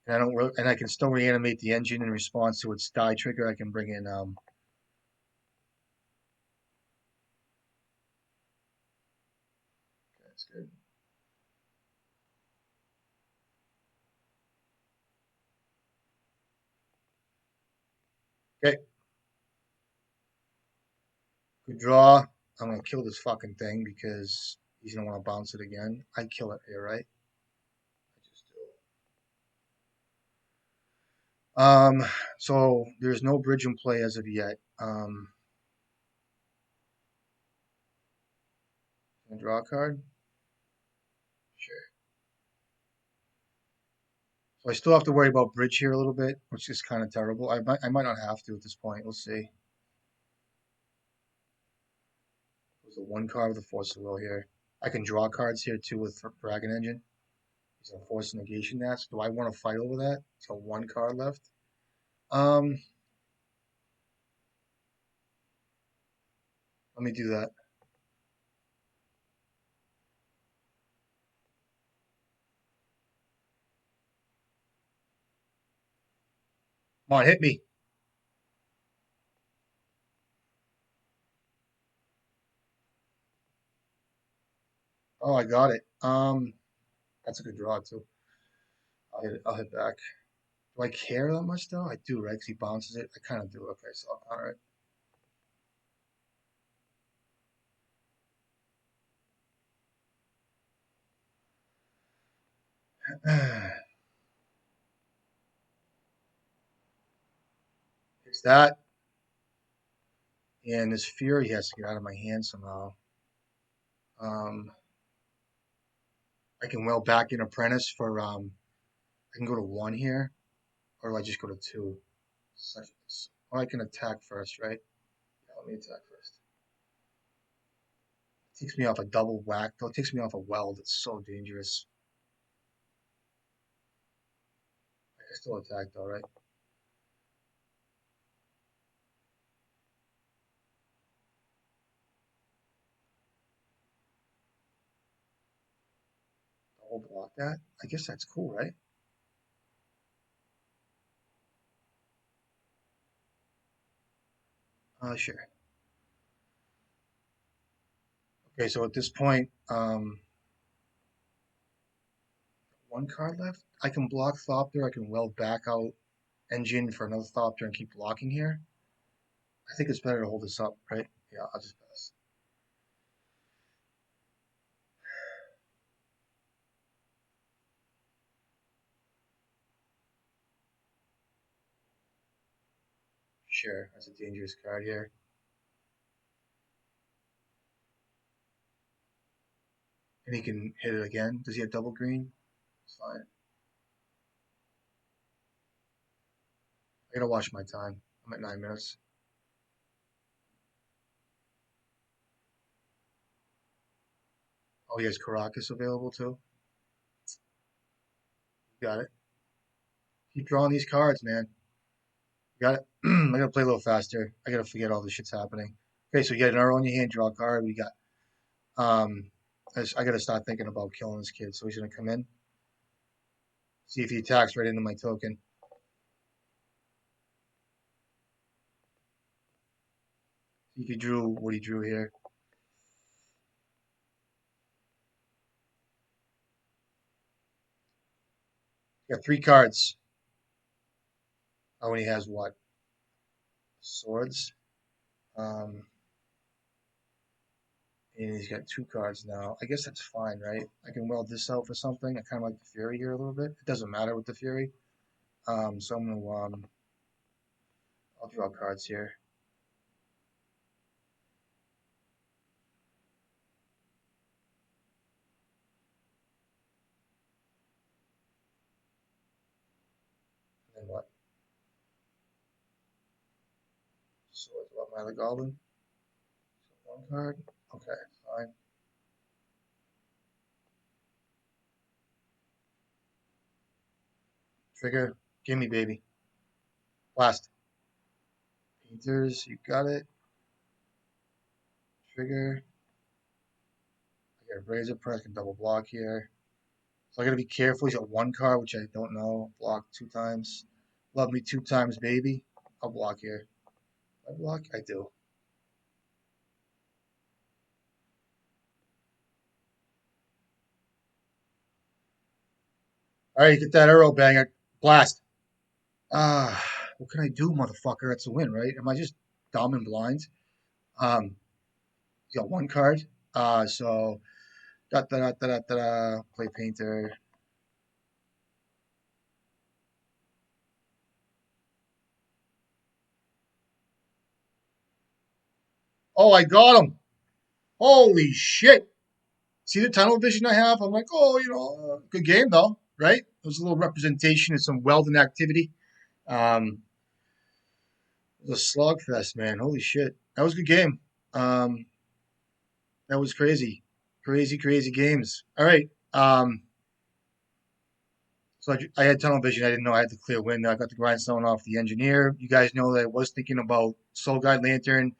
and I don't, and I can still reanimate the engine in response to its die trigger. I can bring in. That's good. Okay, good draw. I'm gonna kill this fucking thing because he's gonna want to bounce it again. I kill it here, right? I just do. So there's no bridge in play as of yet. Can I draw a card? Sure. So I still have to worry about bridge here a little bit, which is kind of terrible. I might not have to at this point. We'll see. There's a 1 card with a force of will here. I can draw cards here too with Dragon Engine. He's a force negation nest. Do I want to fight over that? So 1 card left. Um, Let me do that. Come on, hit me. Oh, I got it. That's a good draw too. I'll hit back. Do I care that much though? I do, right? Because he bounces it. I kind of do. Okay, so I'll counter it. It's that, and this fury has to get out of my hand somehow. Um, I can well back in apprentice for I can go to 1 here, or do I just go to 2? Or I can attack first, right? Yeah, let me attack first. It takes me off a double whack, though. It takes me off a weld. It's so dangerous. I can still attack, though, right? Double block that? I guess that's cool, right? Sure. Okay, so at this point, 1 card left. I can block Thopter. I can weld back out engine for another Thopter and keep blocking here. I think it's better to hold this up, right? Yeah, I'll just pass. Sure, that's a dangerous card here. And he can hit it again. Does he have double green? It's fine. I gotta watch my time. I'm at 9 minutes. Oh, he has Caracas available too. Got it. Keep drawing these cards, man. Got it. I gotta play a little faster. I gotta forget all this shit's happening. Okay, so you got an arrow in your hand, draw a card. We got um I gotta start thinking about killing this kid. So he's gonna come in, see if he attacks right into my token. See if he drew what he drew here. Got 3 cards. Oh, and he has what? Swords. Um And he's got two cards now. I guess that's fine, right? I can weld this out for something. I kind of like the Fury here a little bit. It doesn't matter with the Fury. So I'm gonna I'll draw cards here. And then what? So it's what my Goblin. So one card. Okay, fine. Trigger. Gimme, baby. Blast. Painters. You got it. Trigger. I got a Razor Press. I can double block here. So I gotta be careful. He's got one card, which I don't know. Block two times. Love me two times, baby. I'll block here. I block? I do. All right, get that arrow banger. Blast. Ah, what can I do, motherfucker? That's a win, right? Am I just dumb and blind? You got one card. So da da da da da da. Play painter. Oh, I got him. Holy shit. See the tunnel vision I have? I'm like, oh, good game though, right? There's a little representation of some welding activity. Um, it was a slogfest, man. Holy shit. That was a good game. Um, that was crazy. Crazy, crazy games. All right. So I had tunnel vision. I didn't know I had the clear win. I got the grindstone off the engineer. You guys know that I was thinking about Soul Guide Lantern.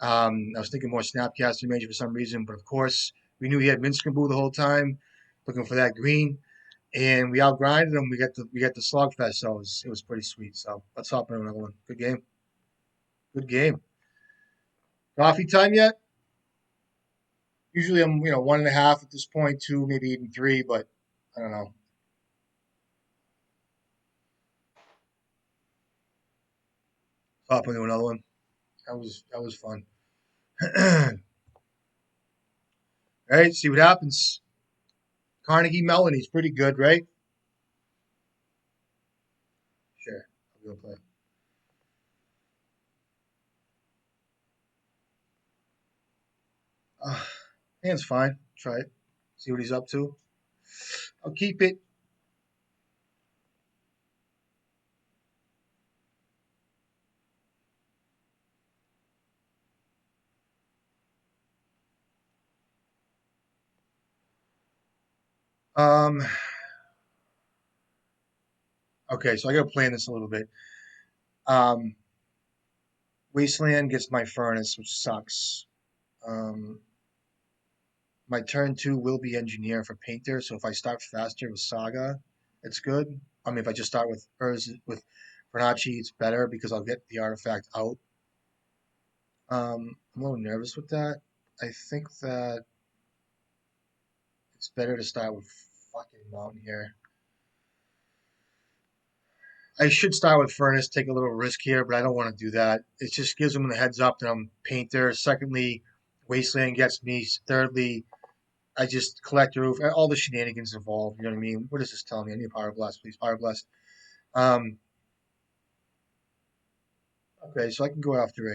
I was thinking more Snapcaster Major for some reason, but of course we knew he had Minskaboo the whole time, looking for that green, and we outgrinded him. We got the slogfest, so it was pretty sweet. So let's hop into another one. Good game. Good game. Coffee time yet? Usually I'm 1.5 at this point, two, maybe even three, but I don't know. Hop into another one. That was fun. All right, see what happens. Carnegie Mellon, he's pretty good, right? Sure. I'll go play. Uh, Hand's fine. Try it. See what he's up to. I'll keep it. Um, okay, so I got to plan this a little bit. Um, Wasteland gets my furnace, which sucks. Um, my turn two will be engineer for painter, so if I start faster with Saga, it's good. I mean, if I just start with Fernacci, it's better because I'll get the artifact out. I'm a little nervous with that. I think that it's better to start with fucking Mountain here. I should start with Furnace, take a little risk here, but I don't want to do that. It just gives them the heads up that I'm Painter. Secondly, Wasteland gets me. Thirdly, I just collect the roof. All the shenanigans involved. You know what I mean? What does this tell me? I need a Power Blast, please. Power Blast. Um, okay, so I can go after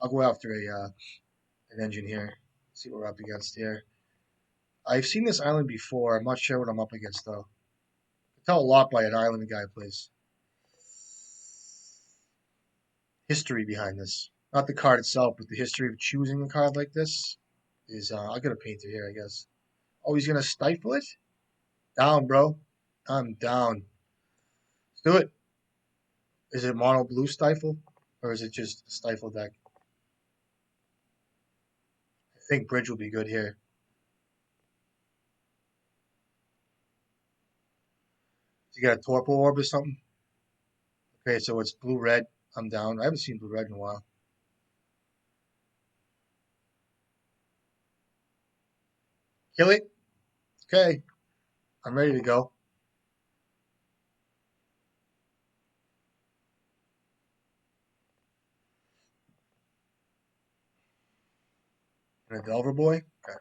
I'll go after an engine here. See what we're up against here. I've seen this island before. I'm not sure what I'm up against though. I can tell a lot by an island the guy plays. History behind this. Not the card itself, but the history of choosing a card like this is. I'll get a painter here, I guess. Oh, he's gonna stifle it. Down, bro. I'm down. Let's do it. Is it mono blue stifle, or is it just a stifle deck? I think bridge will be good here. You got a torpo orb or something? Okay, so it's blue red. I'm down. I haven't seen blue red in a while. Kill it. Okay, I'm ready to go. And a Delver boy. Okay.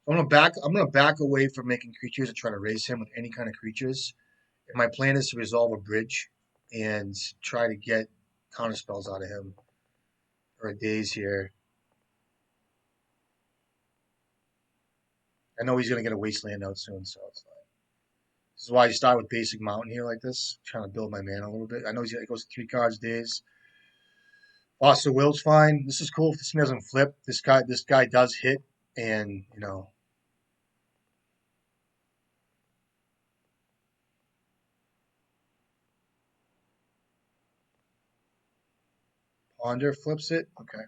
I'm gonna back away from making creatures and try to raise him with any kind of creatures. And my plan is to resolve a bridge and try to get counter spells out of him for a daze here. I know he's gonna get a wasteland out soon, so it's like, this is why I start with basic mountain here like this, trying to build my mana a little bit. I know he goes 3 cards days. Lost of Will's fine. This is cool if this doesn't flip. This guy does hit, and Ponder flips it. Okay.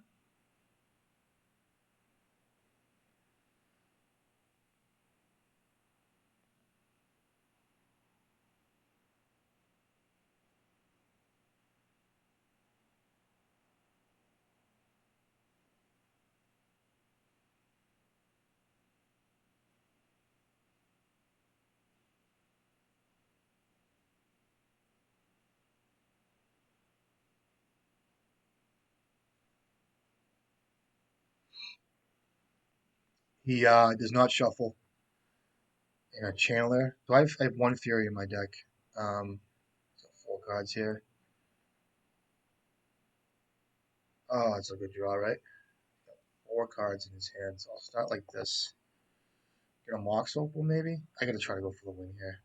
He does not shuffle in a channeler. So I have 1 Fury in my deck. So 4 cards here. Oh, it's a good draw, right? 4 cards in his hands. I'll start like this. Get a Mox Opal, maybe? I gotta try to go for the win here.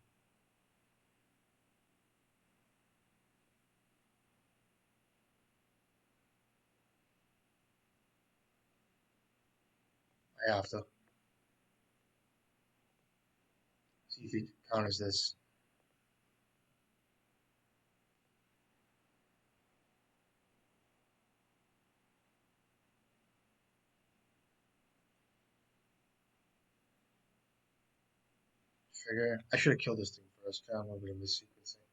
I have to. See if he counters this. Trigger. I should have killed this thing first. Kind of a little bit of missequencing.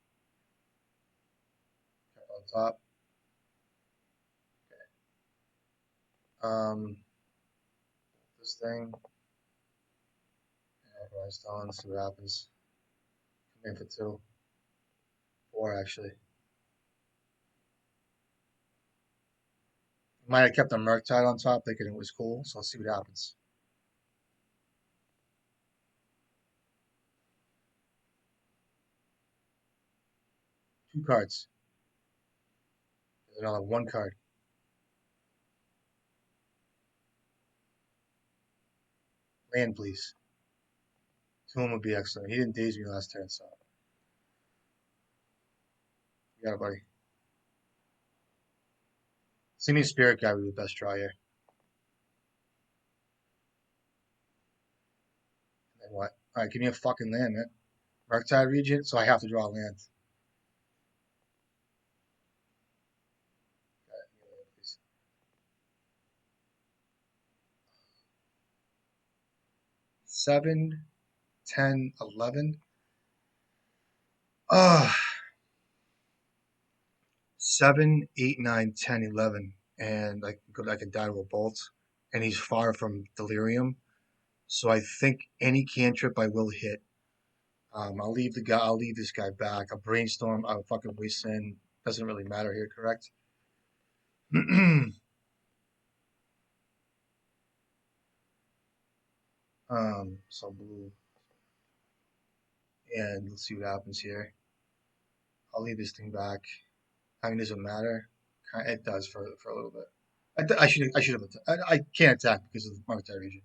Kept on top. This thing. Yeah, Rise Dawn, see what happens. Come in for 2. 4, actually. Might have kept a Murktide on top, thinking it was cool, so let's see what happens. 2 cards. There's another 1 card. Land, please. Tomb would be excellent. He didn't daze me last turn, so you got it, buddy. Singing Spirit Guy would be the best draw here. And then what? Alright, give me a fucking land, man. Murktide Regent, so I have to draw a land. 7, 10, 11. Ah, 7, 8, 9, 10, 11. And I could die to a bolt. And he's far from delirium. So I think any cantrip I will hit. I'll leave the guy. I'll leave this guy back. A brainstorm. I'll fucking wasteland. Doesn't really matter here, correct? So blue. And let's see what happens here. I'll leave this thing back. I mean, does it matter? It does for a little bit. I should have. I can't attack because of the monetary region.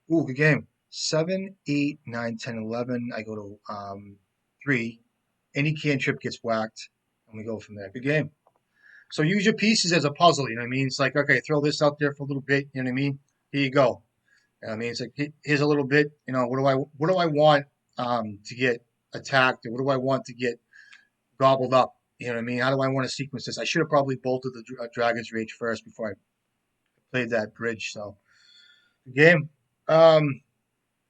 So. Ooh, good game. 7, 8, 9, 10, 11. I go to 3. Any cantrip gets whacked, and we go from there. Good game. So use your pieces as a puzzle. You know what I mean? It's like, okay, throw this out there for a little bit. You know what I mean? Here you go. You know what I mean? It's like here's a little bit. You know, what do I want to get attacked, or what do I want to get gobbled up? You know what I mean? How do I want to sequence this? I should have probably bolted the Dragon's Rage first before I played that bridge. So, good game. Um,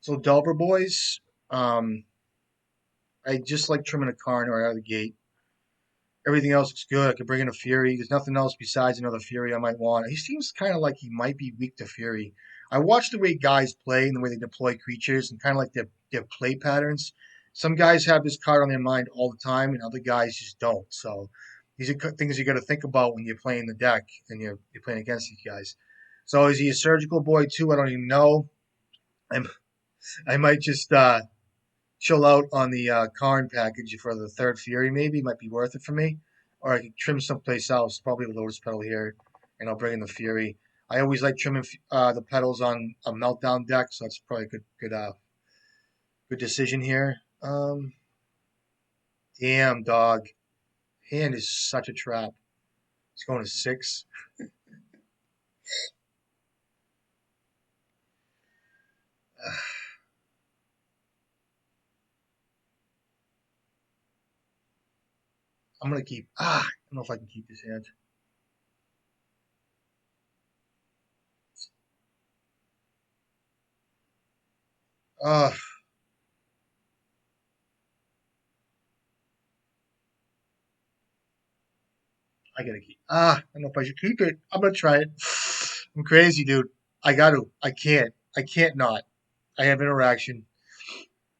So Delver boys, I just like trimming a Karn right out of the gate. Everything else looks good. I could bring in a Fury. There's nothing else besides another Fury I might want. He seems kind of like he might be weak to Fury. I watch the way guys play and the way they deploy creatures and kind of like their play patterns. Some guys have this card on their mind all the time, and other guys just don't. So these are things you got to think about when you're playing the deck and you're playing against these guys. So is he a surgical boy too? I don't even know. I'm, I might just chill out on the Karn package for the third Fury. Maybe might be worth it for me, or I could trim someplace else. Probably the Lotus Petal here, and I'll bring in the Fury. I always like trimming the petals on a Meltdown deck, so that's probably a good decision here. Damn dog, hand is such a trap. It's going to 6. I'm gonna keep. I don't know if I can keep this hand. Uh, I gotta keep. I don't know if I should keep it. I'm gonna try it. I'm crazy, dude. I got to. I can't. I can't not. I have interaction.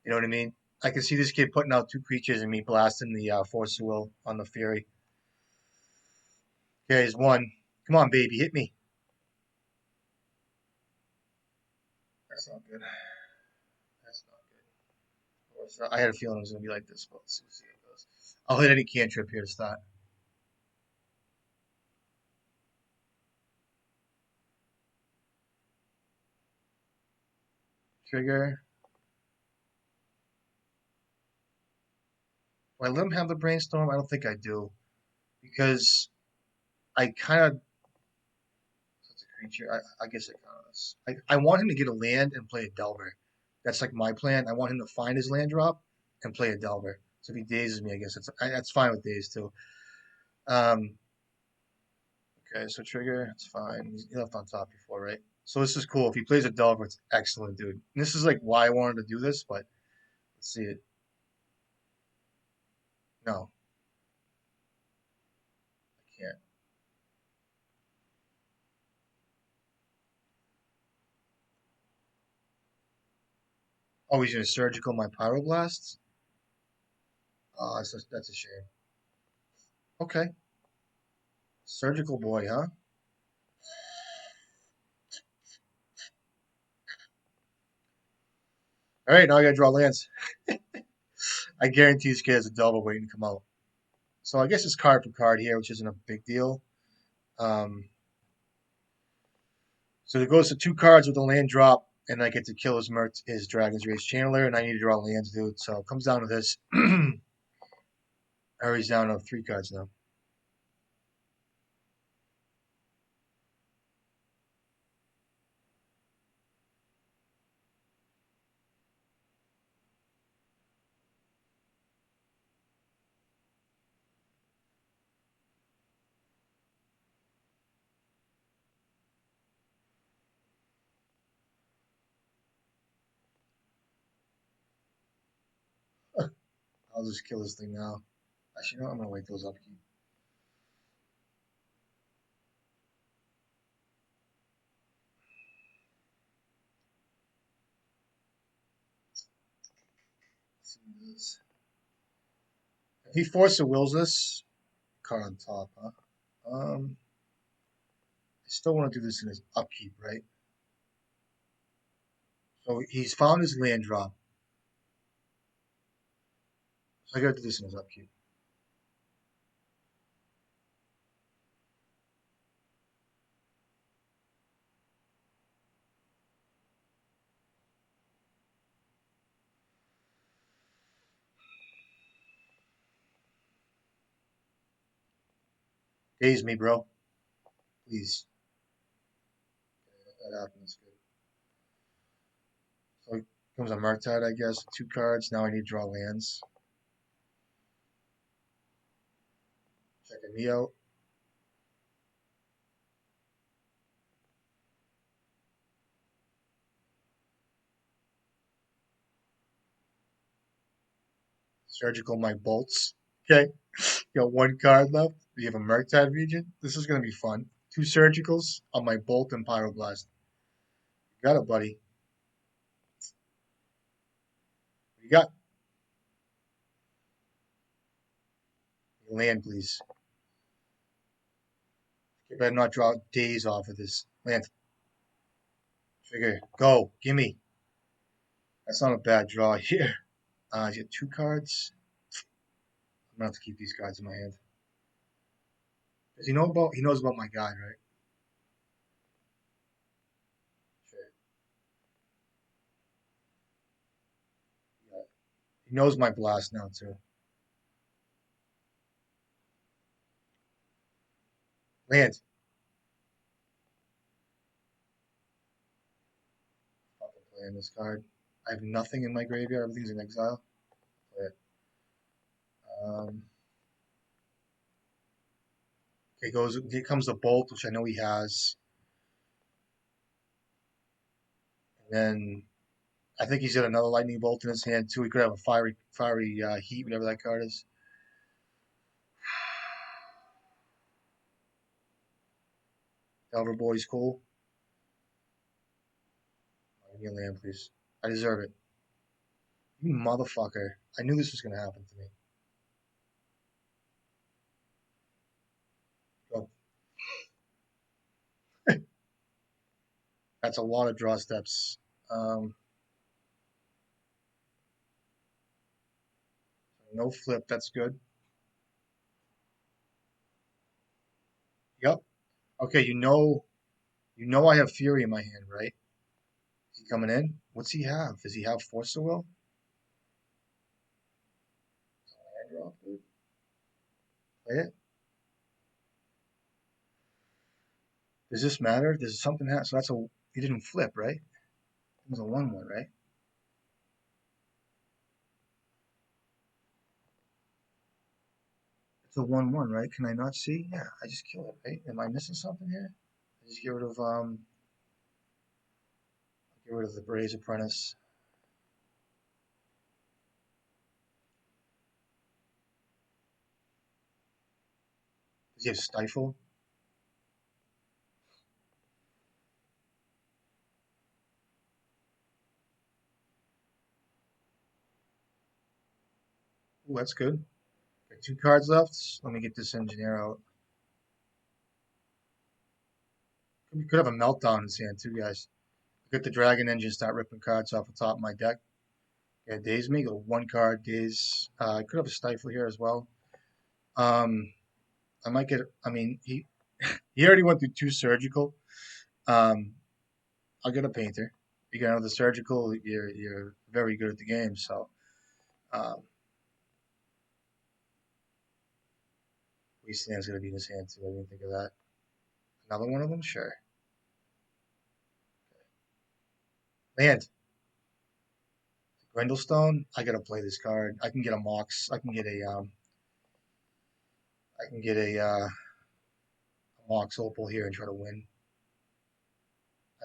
You know what I mean? I can see this kid putting out 2 creatures and me blasting the Force of Will on the Fury. Okay, he's 1. Come on, baby, hit me. That's not good. That's not good. I had a feeling it was going to be like this, but let's see how it goes. I'll hit any cantrip here to start. Trigger. Do I let him have the brainstorm? I don't think I do. Because I kind of. That's a creature. I guess I count this. I want him to get a land and play a Delver. That's like my plan. I want him to find his land drop and play a Delver. So if he dazes me, I guess that's fine with daze too. Um, Okay, so trigger, it's fine. He left on top before, right? So this is cool. If he plays a Delver, it's excellent, dude. And this is like why I wanted to do this, but let's see it. No, I can't. Oh, he's gonna surgical my Pyroblasts? Oh, that's a shame. Okay. Surgical boy, huh? All right, now I gotta draw lands. I guarantee this kid has a Delver waiting to come out. So I guess it's card for card here, which isn't a big deal. Um, so it goes to 2 cards with a land drop, and I get to kill his Dragon's Rage Channeler, and I need to draw lands, dude. So it comes down to this. He's down to 3 cards now. I'll just kill this thing now. Actually, no, I'm gonna wait those upkeep. Let's see this. If he force wills this, card on top, huh? I still want to do this in his upkeep, right? So he's found his land drop. So I gotta do this in his upkeep. Daze me, bro. Please. That happens. Good. So it comes a Murktide, I guess. 2 cards. Now I need to draw lands. Checking me out. Surgical my bolts. Okay. You got one card left. You have a Murktide region. This is gonna be fun. Two surgicals on my bolt and pyroblast. You got it, buddy. You got land, please. You better not draw days off of this. Land. Figure. Go. Gimme. That's not a bad draw here. You get two cards. I'm gonna have to keep these cards in my hand. Does he know about? He knows about my guide, right? Sure. Yeah. He knows my blast now too. Land. Fucking playing this card. I have nothing in my graveyard. Everything's in exile. Play it. Um, okay, goes. Here comes the bolt, which I know he has, and then I think he's got another lightning bolt in his hand too. He could have a fiery heat, whatever that card is. Delver Boy's cool. Give me a land, please. I deserve it. You motherfucker. I knew this was gonna happen to me. Go. That's a lot of draw steps. Um, no flip. That's good. Yep. Okay. You know I have Fury in my hand, right? Is he coming in? What's he have? Does he have Force of Will? Hand draw, dude. Play it. Does this matter? Does something happen? So that's a. He didn't flip, right? It was a 1/1, right? It's a 1/1, right? Can I not see? Yeah, I just kill it, right? Am I missing something here? I just get rid of the Braze Apprentice. Does he have Stifle? Ooh, that's good. Got two cards left. Let me get this engineer out. We could have a meltdown in his hand too, guys. Get the Dragon Engine, start ripping cards off the top of my deck. Yeah, Daze me, go one card, Daze. I could have a Stifle here as well. Um, I might get. I mean, he already went through two surgical. Um, I'll get a painter. You got another surgical. You're very good at the game. So, um, Wasteland's gonna be in his hand too. I didn't think of that. Another one of them, sure. Land. Grendlestone. I gotta play this card. I can get a Mox. I can get a Mox Opal here and try to win.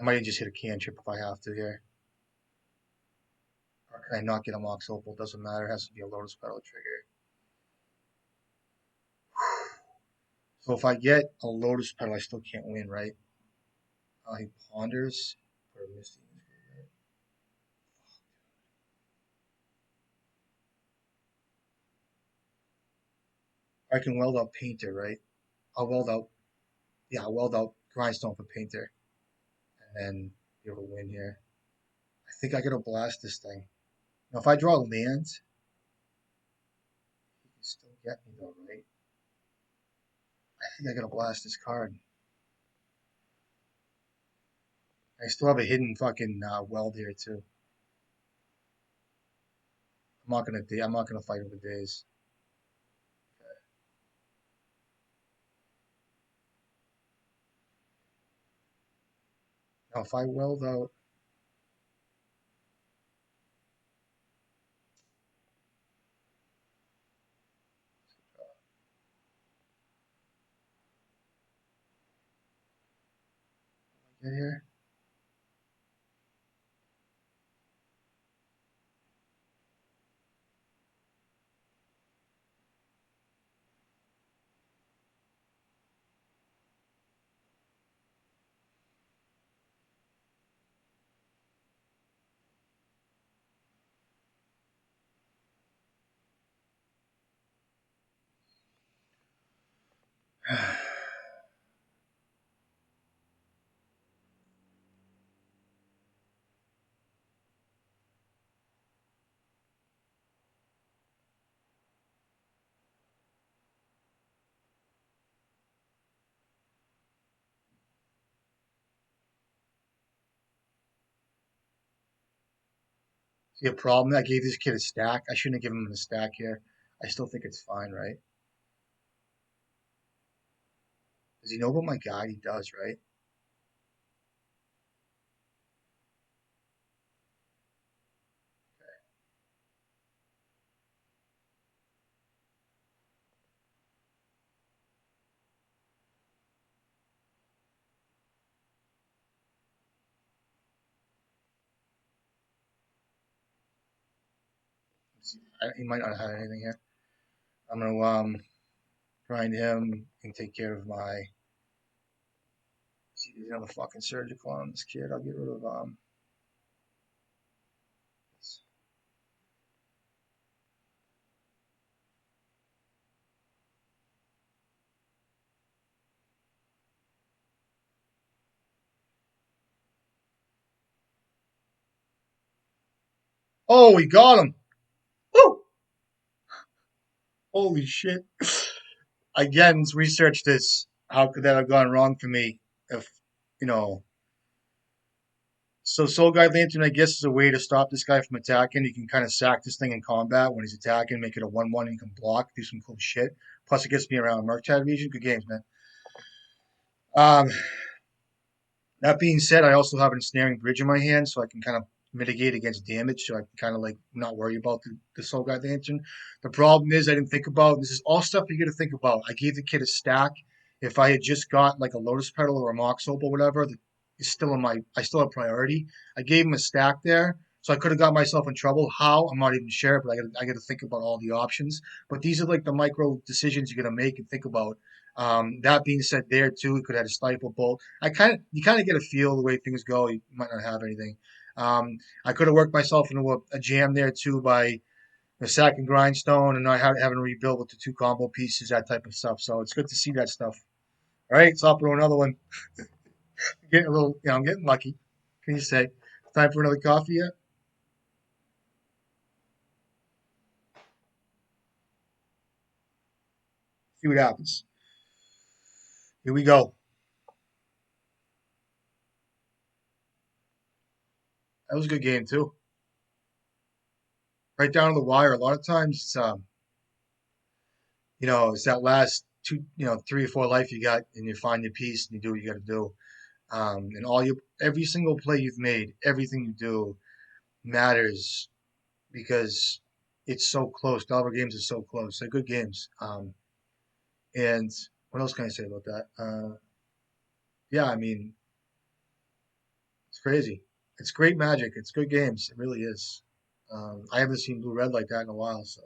I might just hit a cantrip if I have to here. Or can I not get a Mox Opal? Doesn't matter. It has to be a Lotus Petal trigger. So if I get a Lotus Petal, I still can't win, right? He ponders. Put a Misty in his graveyard. I can weld out Painter, right? I'll weld out. Yeah, I'll weld out Grindstone for Painter, and then be able to win here. I think I gotta blast this thing. Now, if I draw lands, he can still get me though, right? I think I gotta blast this card. I still have a hidden fucking weld here too. I'm not gonna fight over days. Now, if I weld out, get here. See a problem? I gave this kid a stack. I shouldn't have given him a stack here. I still think it's fine, right? Does he know about my guide? He does, right? He might not have anything here. I'm gonna grind him and take care of my. See, there's another fucking surgical on this kid. I'll get rid of Oh, we got him! Woo! Holy shit! Again, let's research this. How could that have gone wrong for me? If you know, so Soul Guide Lantern, I guess, is a way to stop this guy from attacking. You can kind of sack this thing in combat when he's attacking, make it a 1/1, and you can block, do some cool shit. Plus, it gets me around Murktide region. Good games, man. Um, That being said, I also have an ensnaring bridge in my hand, so I can kind of mitigate against damage. So I can kind of like not worry about the Soul Guide Lantern. The problem is I didn't think about this is all stuff you got to think about. I gave the kid a stack. If I had just got like a Lotus Petal or a Mox Opal or whatever, it's still in my I still have priority. I gave him a stack there, so I could have got myself in trouble. How I'm not even sure, but I got to think about all the options. But these are like the micro decisions you got to make and think about. That being said, there too, we could have had a stifle bolt. You kind of get a feel the way things go. You might not have anything. I could have worked myself into a jam there too by the sack and grindstone and not having to rebuild with the two combo pieces, that type of stuff. So it's good to see that stuff. All right, so I'll throw another one. Getting a little, I'm getting lucky. Can you say? Time for another coffee yet? See what happens. Here we go. That was a good game too. Right down to the wire. A lot of times it's that last two, 3 or 4 life you got, and you find your piece and you do what you got to do. And every single play you've made, everything you do matters because it's so close. Dollar games are so close. They're good games. And what else can I say about that? Yeah, I mean, it's crazy. It's great magic. It's good games. It really is. I haven't seen blue red like that in a while. So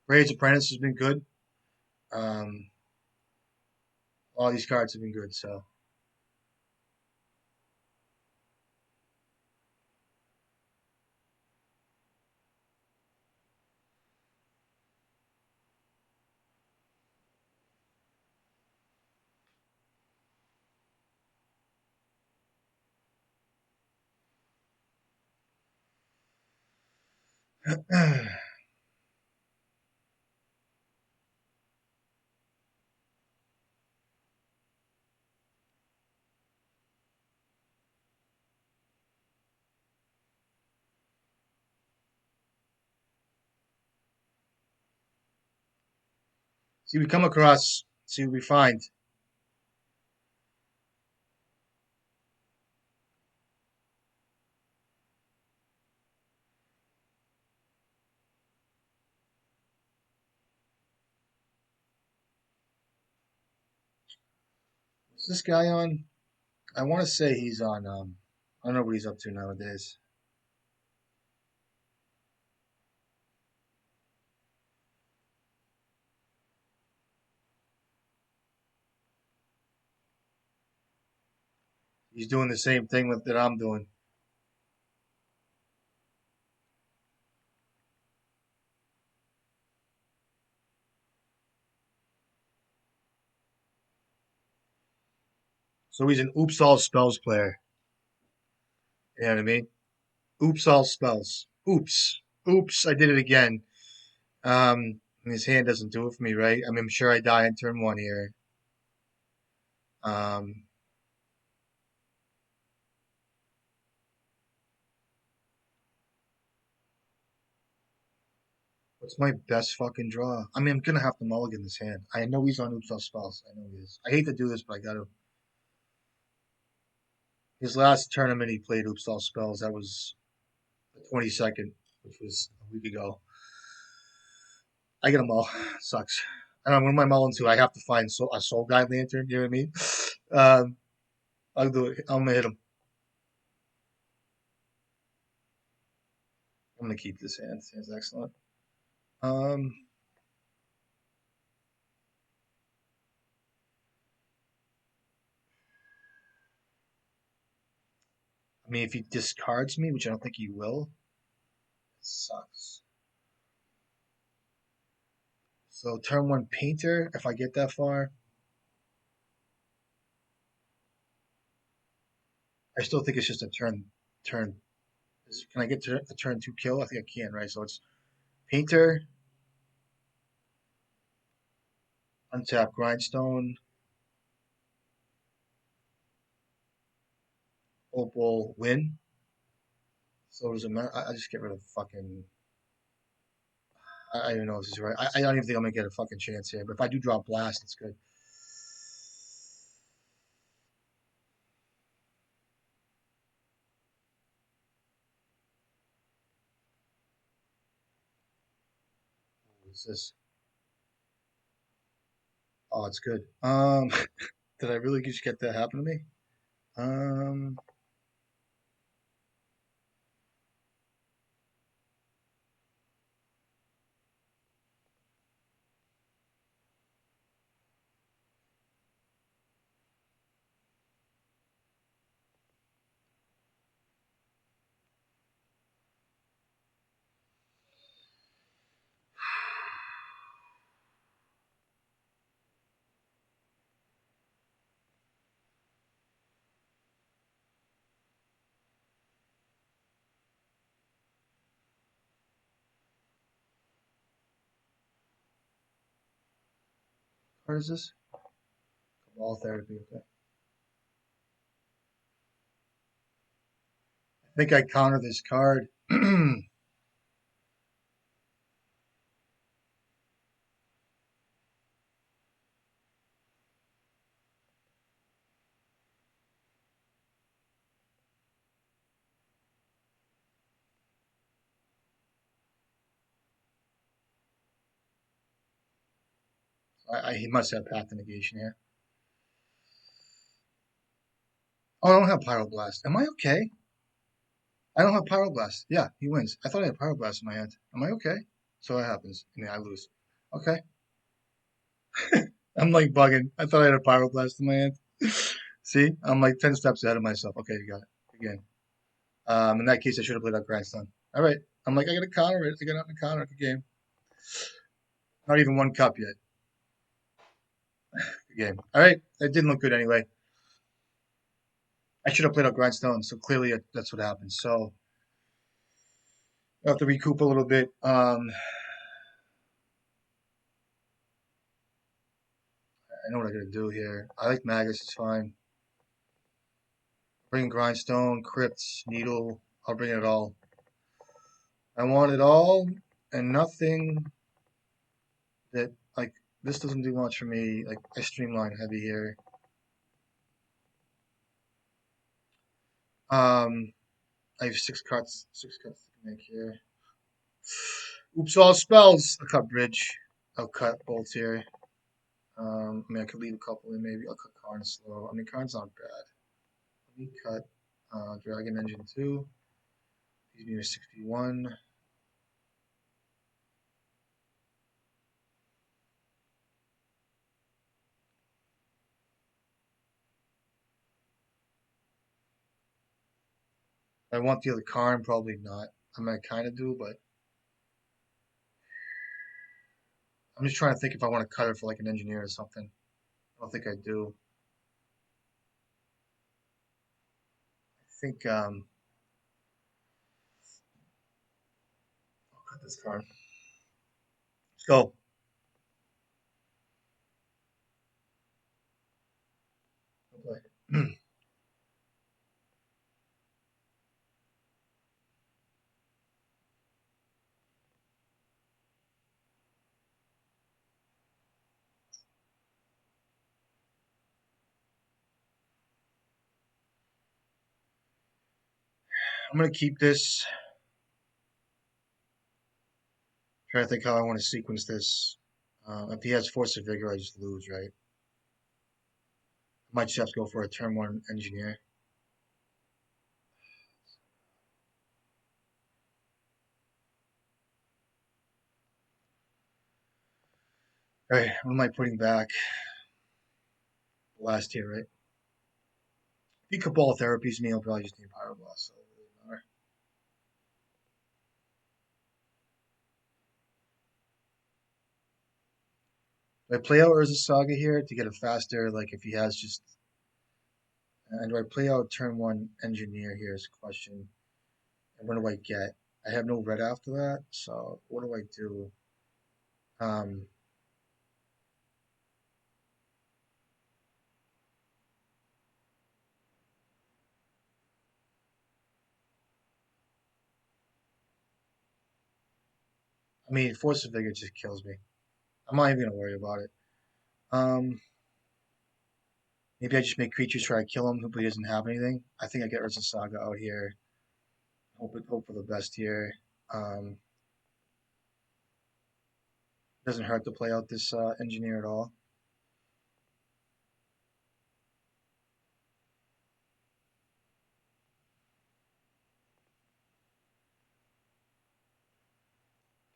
Rage Apprentice has been good. Um, all these cards have been good. So see, we come across. See what we find. What's this guy on? I want to say he's on. I don't know what he's up to nowadays. He's doing the same thing that I'm doing. So he's an oops all spells player. You know what I mean? Oops all spells. Oops. Oops, I did it again. His hand doesn't do it for me, right? I mean, I'm sure I die in turn one here. Um, what's my best fucking draw? I mean, I'm gonna have to mulligan this hand. I know he's on oops all spells. I know he is. I hate to do this, but I gotta. His last tournament, he played oops all spells. That was the 22nd, which was a week ago. I get them all. Sucks. I don't know, what am I mulling to? I have to find a soul guide lantern. You know what I mean? Um, I'll do it. I'm gonna hit him. I'm gonna keep this hand. This hand's excellent. Um, I mean, if he discards me, which I don't think he will, it sucks. So turn one painter, if I get that far. I still think it's just a turn. Can I get to a turn two kill? I think I can, right? So it's painter, untap grindstone, opal, win. So does it matter? I just get rid of fucking. I don't even know if this is right. I don't even think I'm gonna get a fucking chance here. But if I do draw blast, it's good. What's this? Oh, it's good. Did I really just get that happen to me? Um, what is this? All therapy. Okay. I think I counter this card. He must have path to negation here. Oh, I don't have pyroblast. Am I okay? I don't have pyroblast. Yeah, he wins. I thought I had pyroblast in my hand. Am I okay? So what happens? I mean, I lose. Okay. I'm like bugging. I thought I had a pyroblast in my hand. See, I'm like 10 steps ahead of myself. Okay, you got it. Again. In that case, I should have played out grindstone. All right. I'm like, I got to counter it. I got to counter the game. Not even one cup yet. The game. All right. It didn't look good anyway. I should have played out grindstone. So clearly that's what happened. So I have to recoup a little bit. I know what I got to do here. I like Magus. It's fine. Bring grindstone, crypts, needle. I'll bring it all. I want it all and nothing that like this doesn't do much for me. Like I streamline heavy here. Um, I have six cuts to make here. Oops, all spells. I'll cut bridge. I'll cut bolts here. I mean, I could leave a couple in maybe. I'll cut Karn slow. I mean, Karn's not bad. Let me cut Dragon Engine 2. He's near 61. I want the other Karn, probably not. I mean, I kind of do, but I'm just trying to think if I want to cut it for like an engineer or something. I don't think I do. think I'll cut this card. Let's go. I'm gonna keep this. Trying to think how I want to sequence this. If he has Force of Vigor, I just lose, right? Might just have to go for a turn one engineer. All right, what am I putting back? Last here, right? If he Cabal therapies me, I'll probably just need Pyro Blast, so it doesn't matter. Do I play out Urza Saga here to get a faster, like if he has just. And do I play out turn one engineer here is a question. And what do I get? I have no red after that, so what do I do? Um, I mean, Force of Vigor just kills me. I'm not even gonna worry about it. Um, Maybe I just make creatures try to kill him, but he doesn't have anything. I think I get Urza Saga out here. Hope for the best here. Doesn't hurt to play out this engineer at all.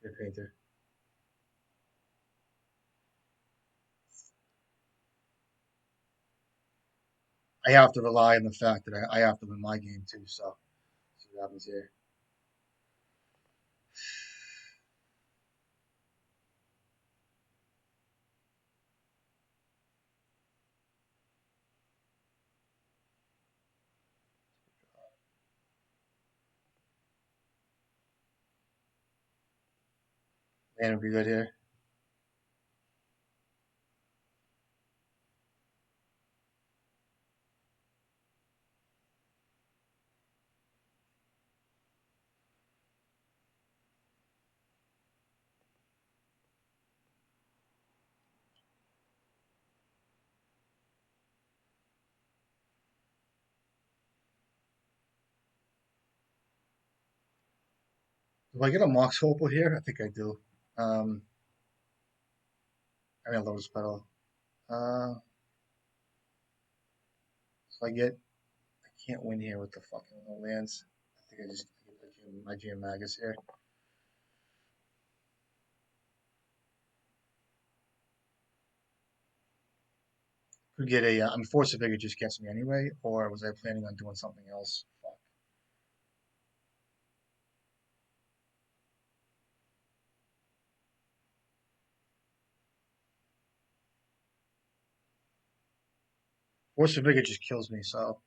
Good painter. I have to rely on the fact that I have to win my game too. So see what happens here. Man, it'll be good here. Do I get a Mox Opal here? I think I do. Um, I mean, a Lotus Petal. So I can't win here with the fucking no lands. I think I just get my GM Magus here. Could get a. I mean, Force of Vigor just gets me anyway, or was I planning on doing something else? Fuck. Force of Vigor just kills me, so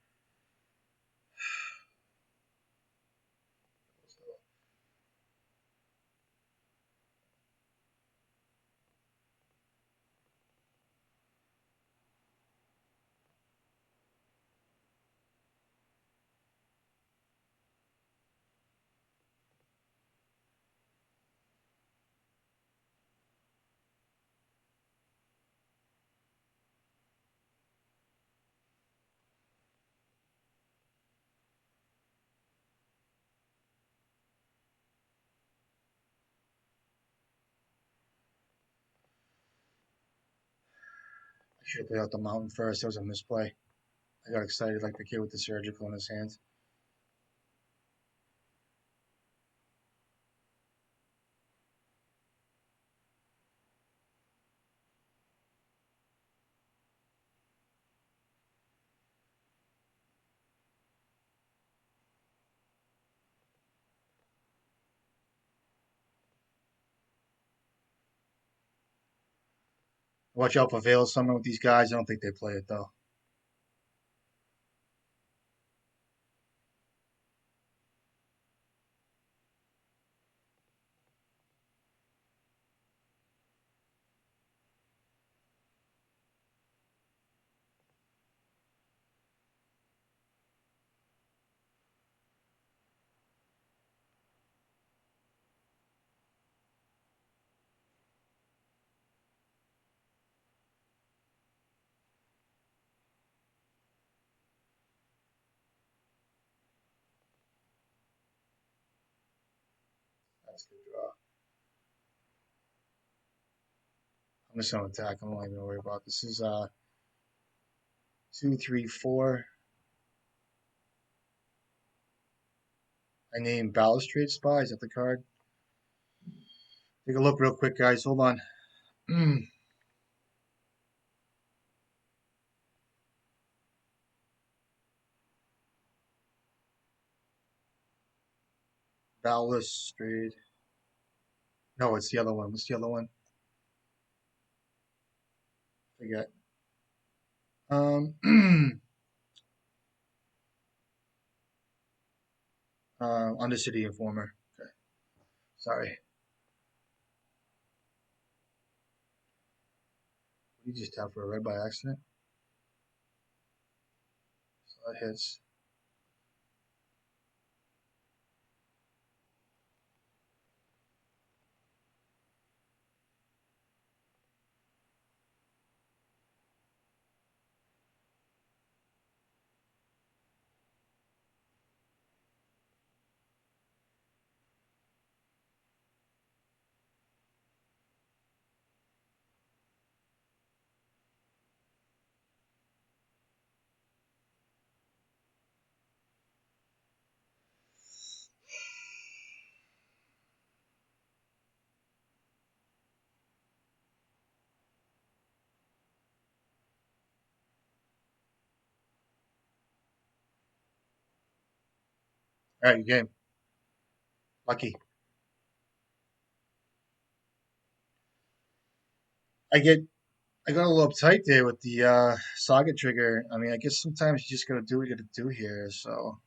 I should have played out the mountain first. That was a misplay. I got excited like the kid with the surgical in his hands. Watch out for Veil Summon with these guys. I don't think they play it though. That's a good draw. I'm just gonna attack. I'm not even gonna worry about this. Is 2, 3, 4. I named Balustrade Spy. Is that the card? Take a look real quick, guys. Hold on. Balustrade. No, it's the other one. What's the other one? Forget. Um, Undercity Informer. Okay. Sorry. You just tap for a red by accident. So that hits. All right, you game. Lucky. I get. I got a little uptight there with the Saga trigger. I mean, I guess sometimes you just gotta do what you gotta do here. So.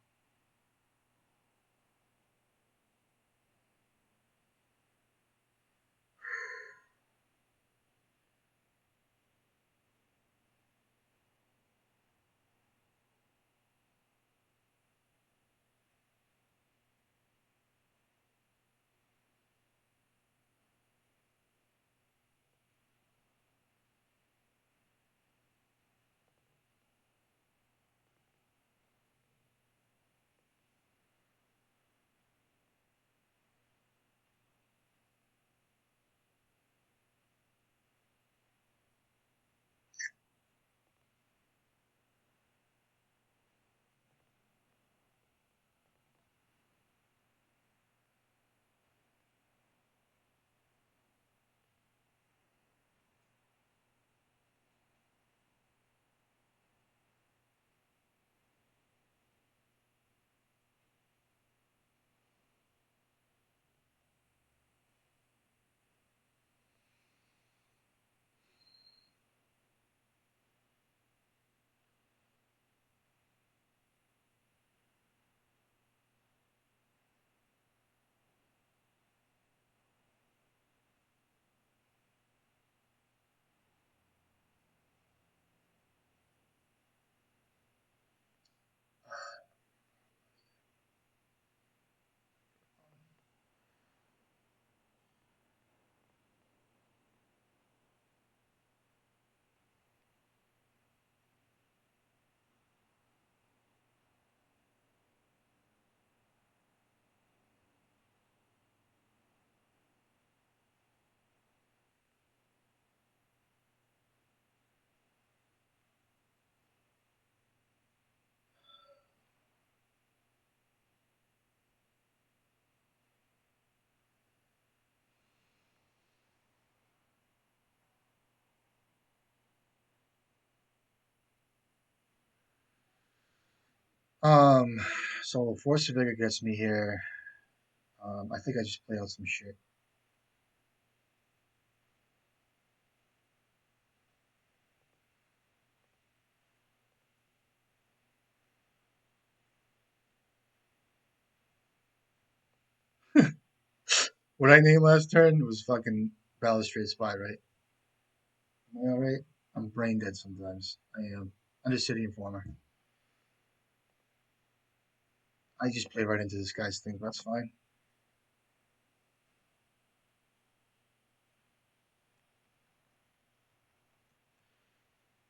Um. So Force of Vigor gets me here. I think I just play out some shit. What I named last turn was fucking Balustrade Spy, right? Am I all right? I'm brain dead sometimes. I am. Undercity Informer. I just play right into this guy's thing. That's fine.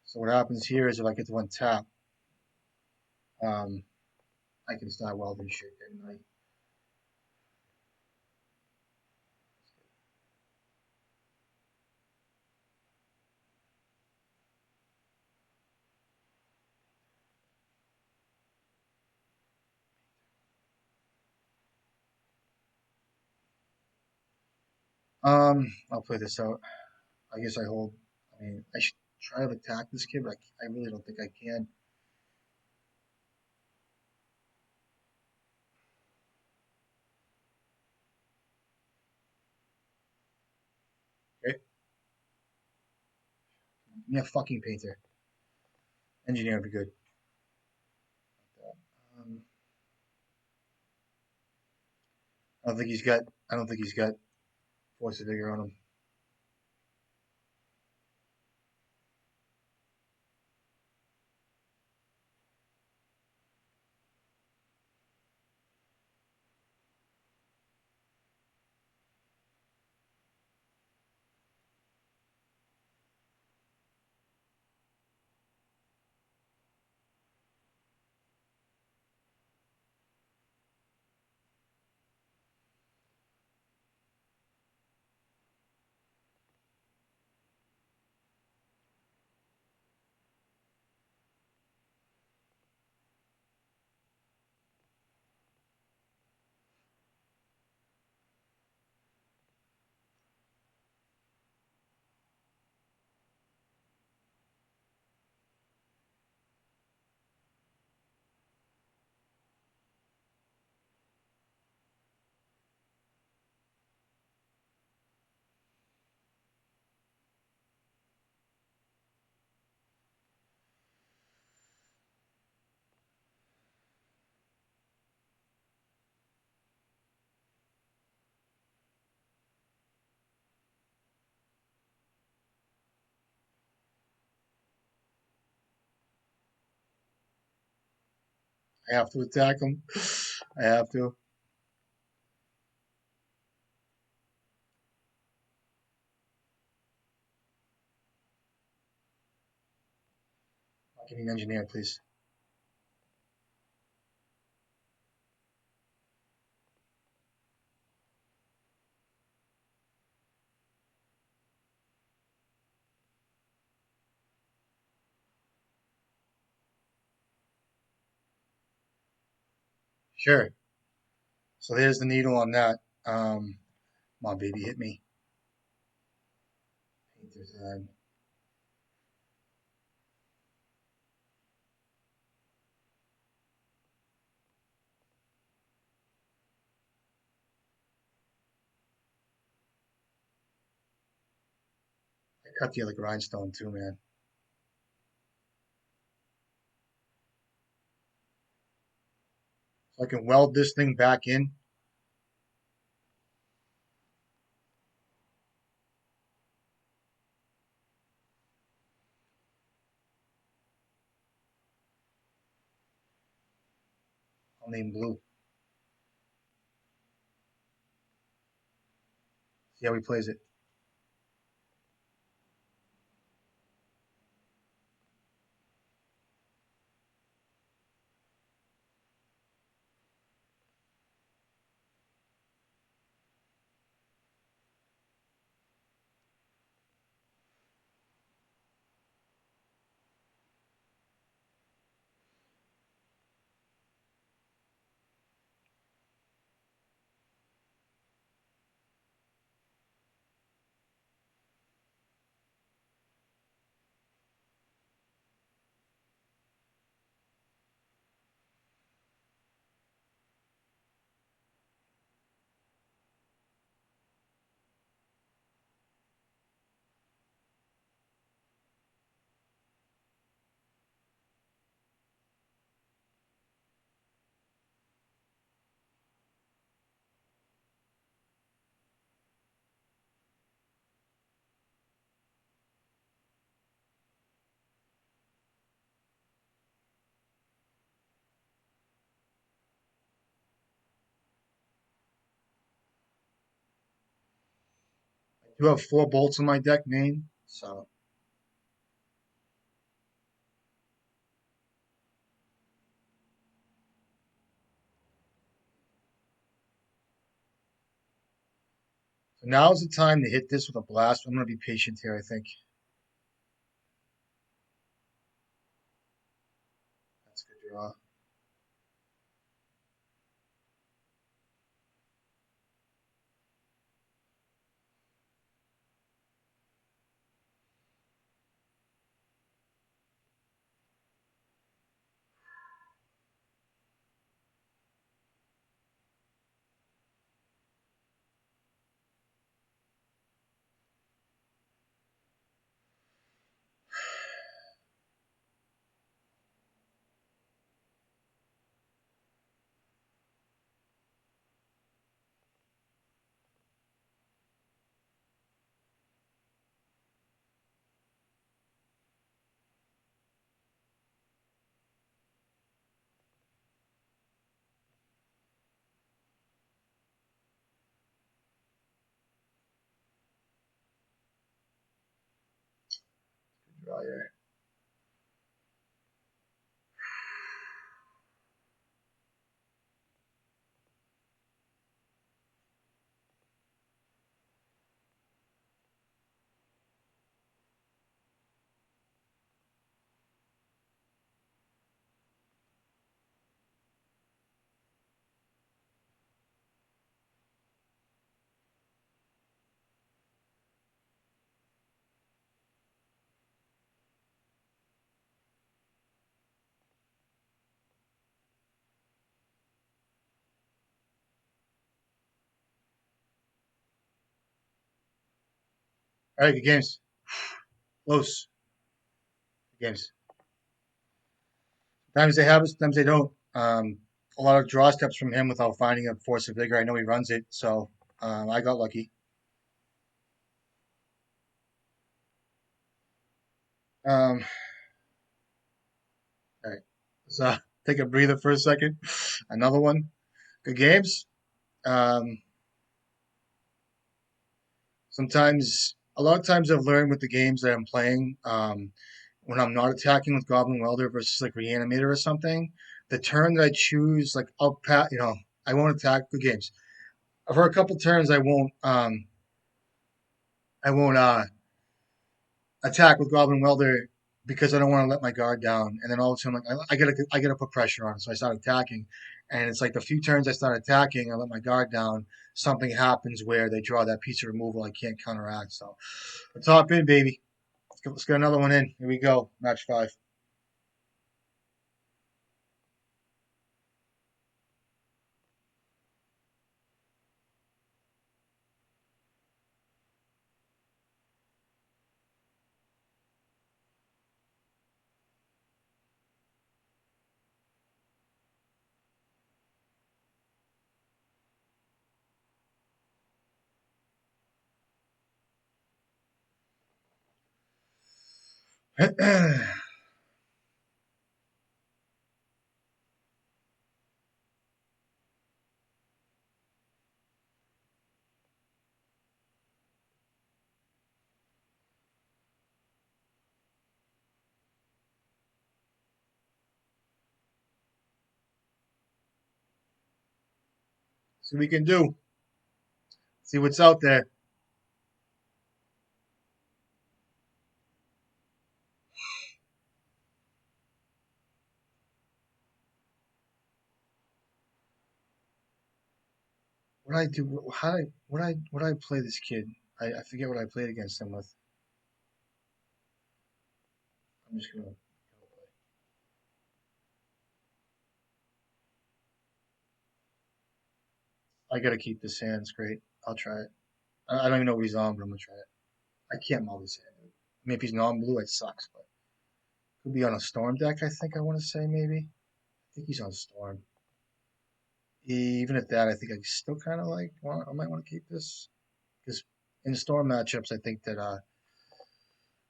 So what happens here is if I get to one tap, um, I can start welding shit, and I I'll play this out. I guess I hold. I mean, I should try to attack this kid, but I really don't think I can. Okay, give me a fucking painter. Engineer would be good. Um, I don't think he's got. I don't think he's got force of vigor on him. I have to attack him. I have to. Give me an engineer, please. Sure. So there's the needle on that. Come on, baby, hit me. Painter's head. I cut the other grindstone too, man. So I can weld this thing back in. I'll name blue. See how he plays it. I do have 4 bolts in my deck, main. So now's the time to hit this with a blast. I'm gonna be patient here, I think. That's a good draw. player. All right, good games. Close. Good games. Sometimes they have it, sometimes they don't. A lot of draw steps from him without finding a force of vigor. I know he runs it, so I got lucky. Um, all right, let's take a breather for a second. Another one. Good games. Um, Sometimes, a lot of times, I've learned with the games that I'm playing, when I'm not attacking with Goblin Welder versus like Reanimator or something, the turn that I choose, like I'll pat, I won't attack. Good games. For a couple turns, I won't attack with Goblin Welder because I don't want to let my guard down. And then all of a sudden, like I gotta put pressure on, so I start attacking. And it's like the few turns I start attacking, I let my guard down. Something happens where they draw that piece of removal I can't counteract. So, let's hop in, baby. Let's get another one in. Here we go. Match 5. See what we can do. See what's out there. What I do? How I what I play this kid? I forget what I played against him with. I'm just gonna. I gotta keep this hand. It's great. I'll try it. I don't even know what he's on, but I'm gonna try it. I can't mull this hand. Dude. I mean, if he's non-blue, it sucks. But could be on a storm deck. I think I want to say maybe. I think he's on storm. Even at that, I think I still kind of like. I might want to keep this because in storm matchups, I think that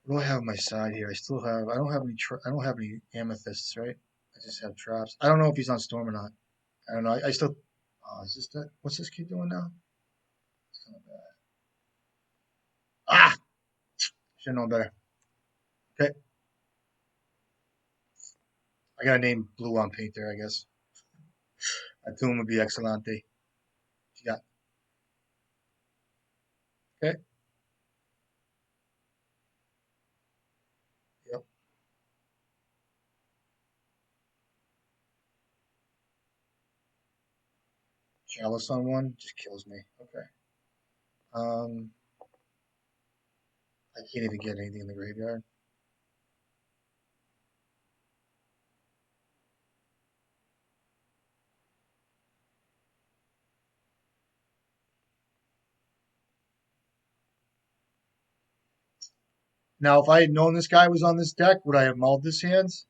what do I have on my side here? I still have. I don't have any. I don't have any amethysts, right? I just have traps. I don't know if he's on storm or not. I don't know. I still. Is this that? What's this kid doing now? It's kind of bad. Ah, should know better. Okay, I gotta name blue on paint there. I guess. Atum would be excelente. Yeah. Okay. Yep. Chalice on one just kills me. Okay. Um, I can't even get anything in the graveyard. Now, if I had known this guy was on this deck, would I have mulled this hands?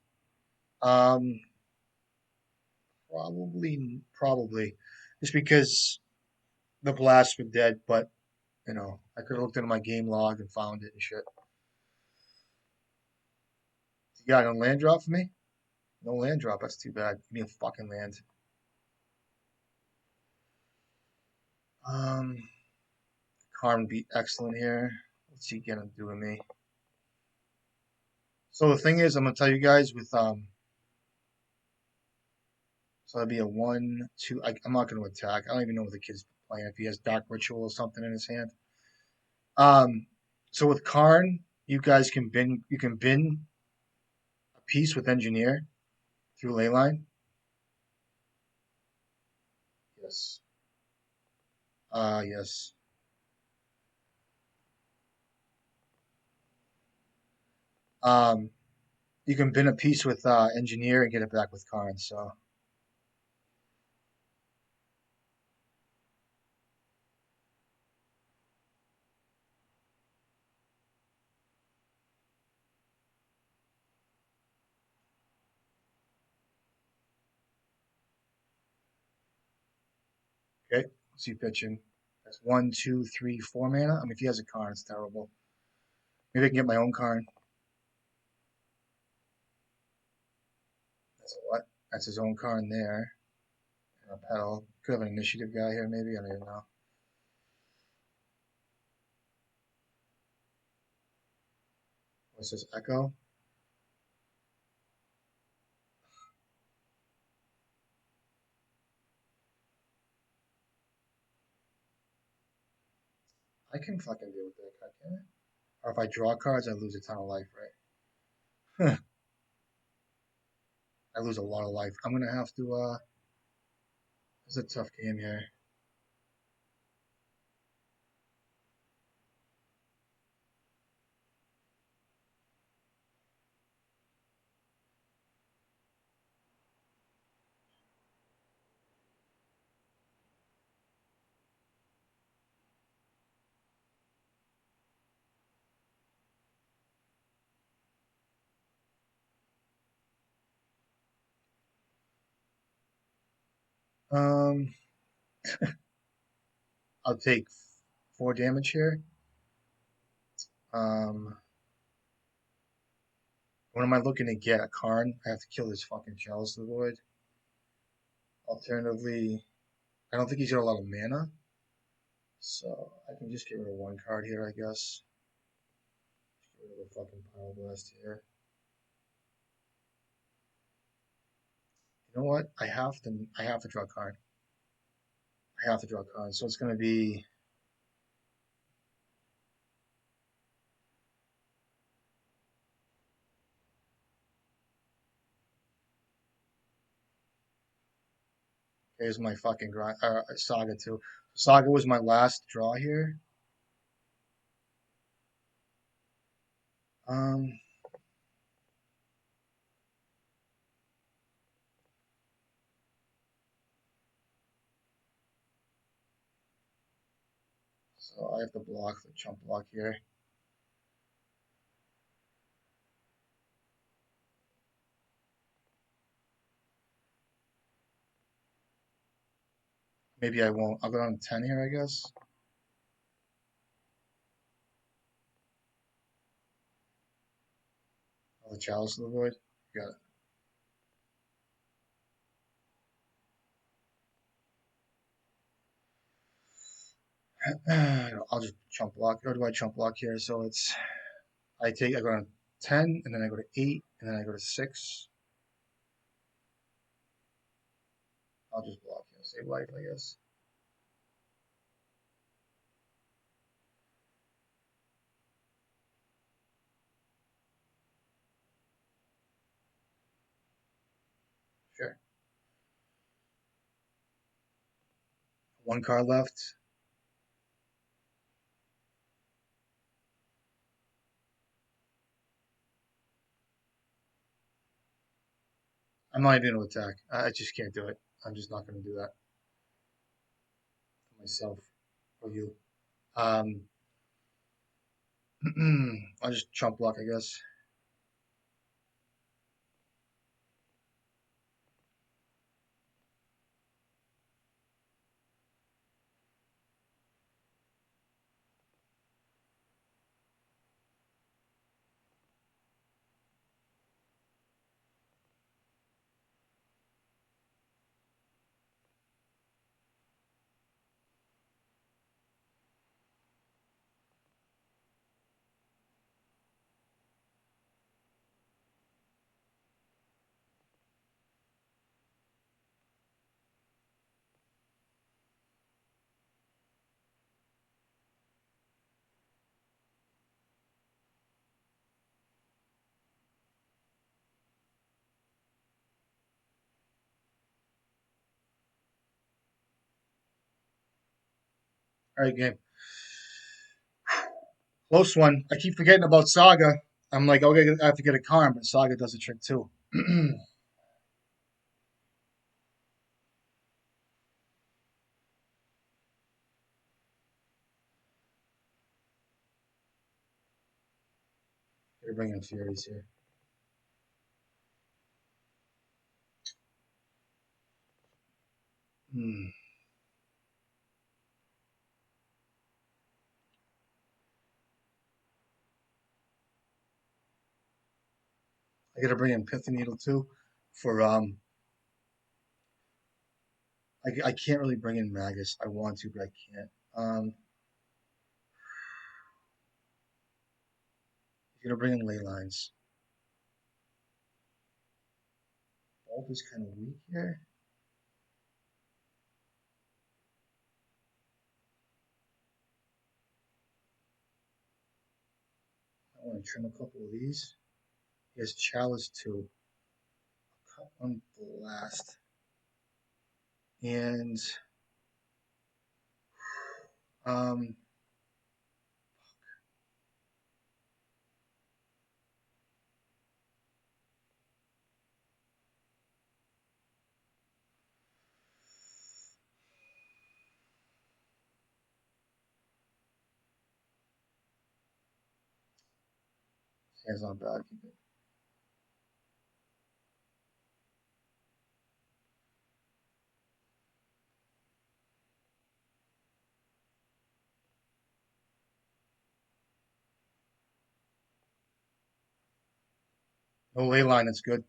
Um, probably, just because the blasts were dead. But I could have looked into my game log and found it and shit. You got no land drop for me? No land drop. That's too bad. Give me a fucking land. Um, Karn would be excellent here. What's he gonna do to me? So the thing is, I'm gonna tell you guys with so that'd be a one, two. I'm not gonna attack. I don't even know what the kid's playing. If he has Dark Ritual or something in his hand. Um, so with Karn, you can bin a piece with Engineer through Leyline. Yes. Yes. Um, you can bin a piece with Engineer and get it back with Karn. So okay, what's he pitching? That's one, two, three, 4 mana. I mean, if he has a Karn, it's terrible. Maybe I can get my own Karn. That's a what? That's his own Karn there. And a pedal. Could have an initiative guy here, maybe. I don't even know. What's this? Echo? I can fucking deal with that guy, can I? Or if I draw cards, I lose a ton of life, right? I lose a lot of life. I'm gonna have to. It's a tough game here. Um, I'll take 4 damage here. Um, what am I looking to get? A Karn? I have to kill this fucking Chalice of the Void. Alternatively, I don't think he's got a lot of mana, so I can just get rid of 1 card here, I guess. Get rid of the fucking Pile Blast here. You know what? I have to draw a card. I have to draw a card. So it's gonna be. Here's my fucking Saga too. Saga was my last draw here. Um, so I have to block the chump block here. Maybe I won't. I'll go down to 10 here, I guess. Oh, the Chalice of the Void. Got it. I'll just chump block. Or do I chump block here? So it's I go down to 10, and then I go to 8, and then I go to 6. I'll just block here. Save life, I guess. Sure. 1 card left. I'm not even going to attack. I just can't do it. I'm just not going to do that for myself or you. Um, I'll just chump block, I guess. All right, game. Close one. I keep forgetting about Saga. I'm like, okay, I have to get a Karn, but Saga does the trick too. Gotta bring in Furies here. Hmm. I gotta bring in Pithing Needle too. For I can't really bring in Magus. I want to, but I can't. Gonna bring in Ley Lines. Bulb is kind of weak here. I want to trim a couple of these. He has Chalice too. Cut one blast. And um hands on bad. No ley line, that's good.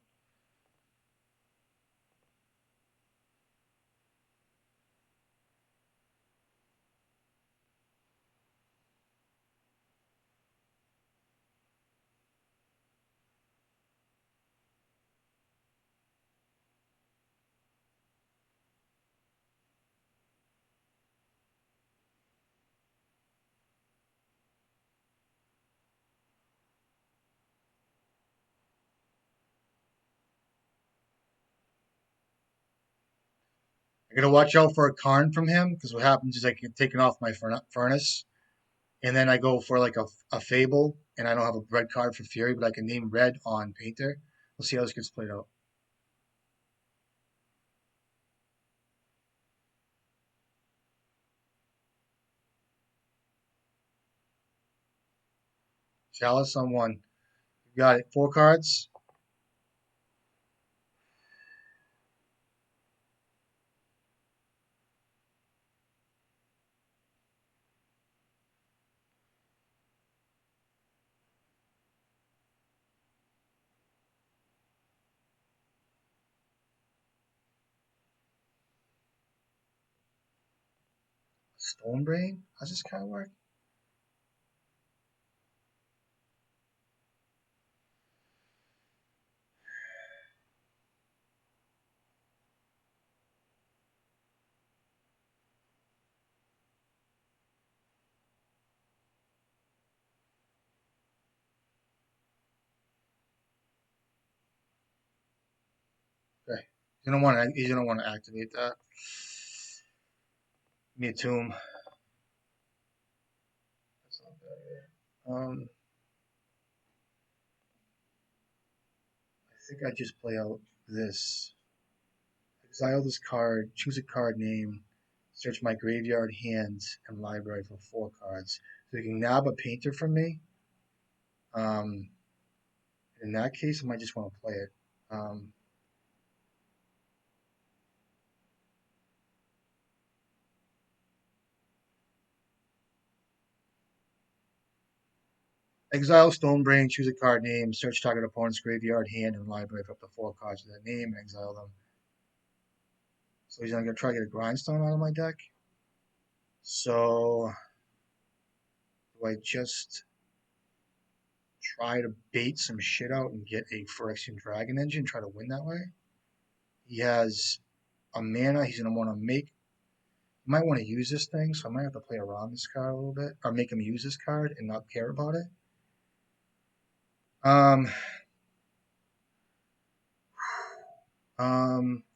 I gotta watch out for a Karn from him because what happens is I get taken off my furnace, and then I go for like a Fable, and I don't have a red card for Fury, but I can name red on Painter. We'll see how this gets played out. Chalice on one. You got it. 4 cards. Stonebrain? How's this card work? Okay. You don't want to activate that. Give me a tomb. That's not bad. I think I just play out this. Exile this card, choose a card name, search my graveyard, hands, and library for 4 cards. So you can nab a painter from me. Um, in that case, I might just want to play it. Um, Exile Stonebrain, choose a card name, search target opponent's graveyard, hand, and library for up to 4 cards of that name, and exile them. So he's going to try to get a grindstone out of my deck. So do I just try to bait some shit out and get a Phyrexian Dragon Engine, try to win that way? He has a mana. He's going to want to make. He might want to use this thing, so I might have to play around this card a little bit, or make him use this card and not care about it. Um,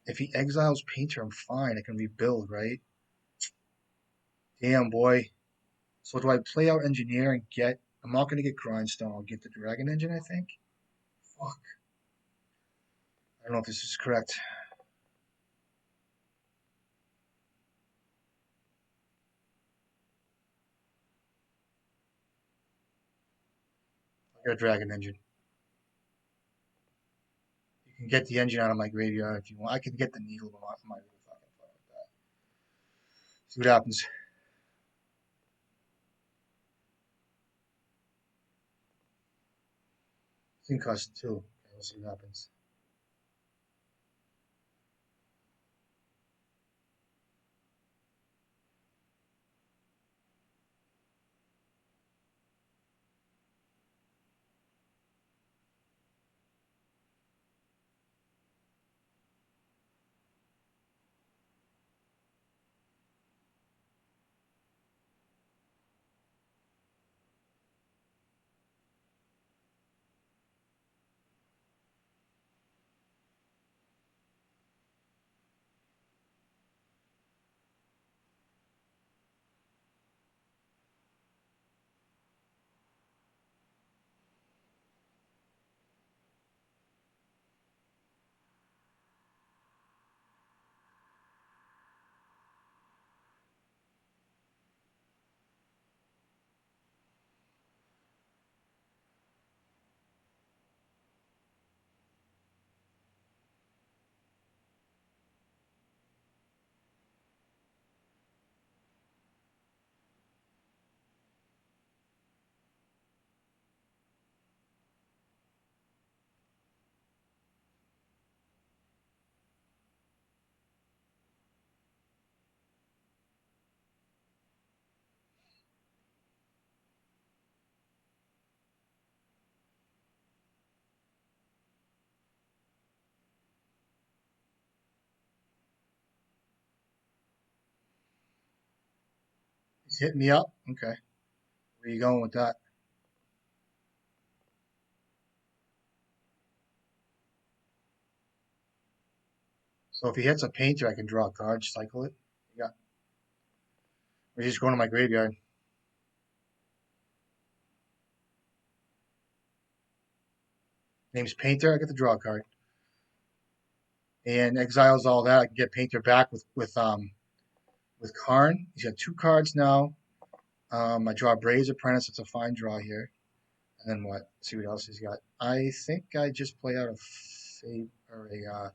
if he exiles Painter, I'm fine. I can rebuild, right? Damn, boy. So do I play out Engineer and get... I'm not going to get Grindstone. I'll get the Dragon Engine, I think. Fuck. I don't know if this is correct. I got a Dragon Engine. You can get the engine out of my graveyard if you want. I can get the needle, but I'm not really fucking fun with that. See what happens. It's in custom too. Okay, we'll see what happens. He's hitting me up. Okay. Where you going with that? So if he hits a painter, I can draw a card, cycle it. Yeah. Or just going to my graveyard. Name's Painter. I get to draw a card. And exiles all that. I can get Painter back with Karn. He's got 2 cards now. I draw Bray's Apprentice. It's a fine draw here. And then what? Let's see what else he's got. I think I just play out a fave or a.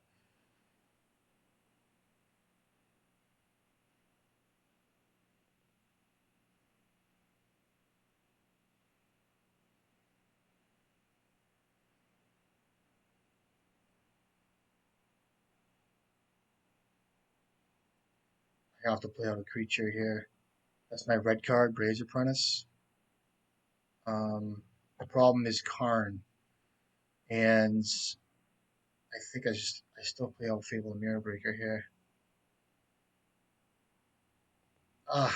I have to play out a creature here. That's my red card, Bray's Apprentice. The problem is Karn, and I think I still play out Fable Mirror Breaker here. Ah,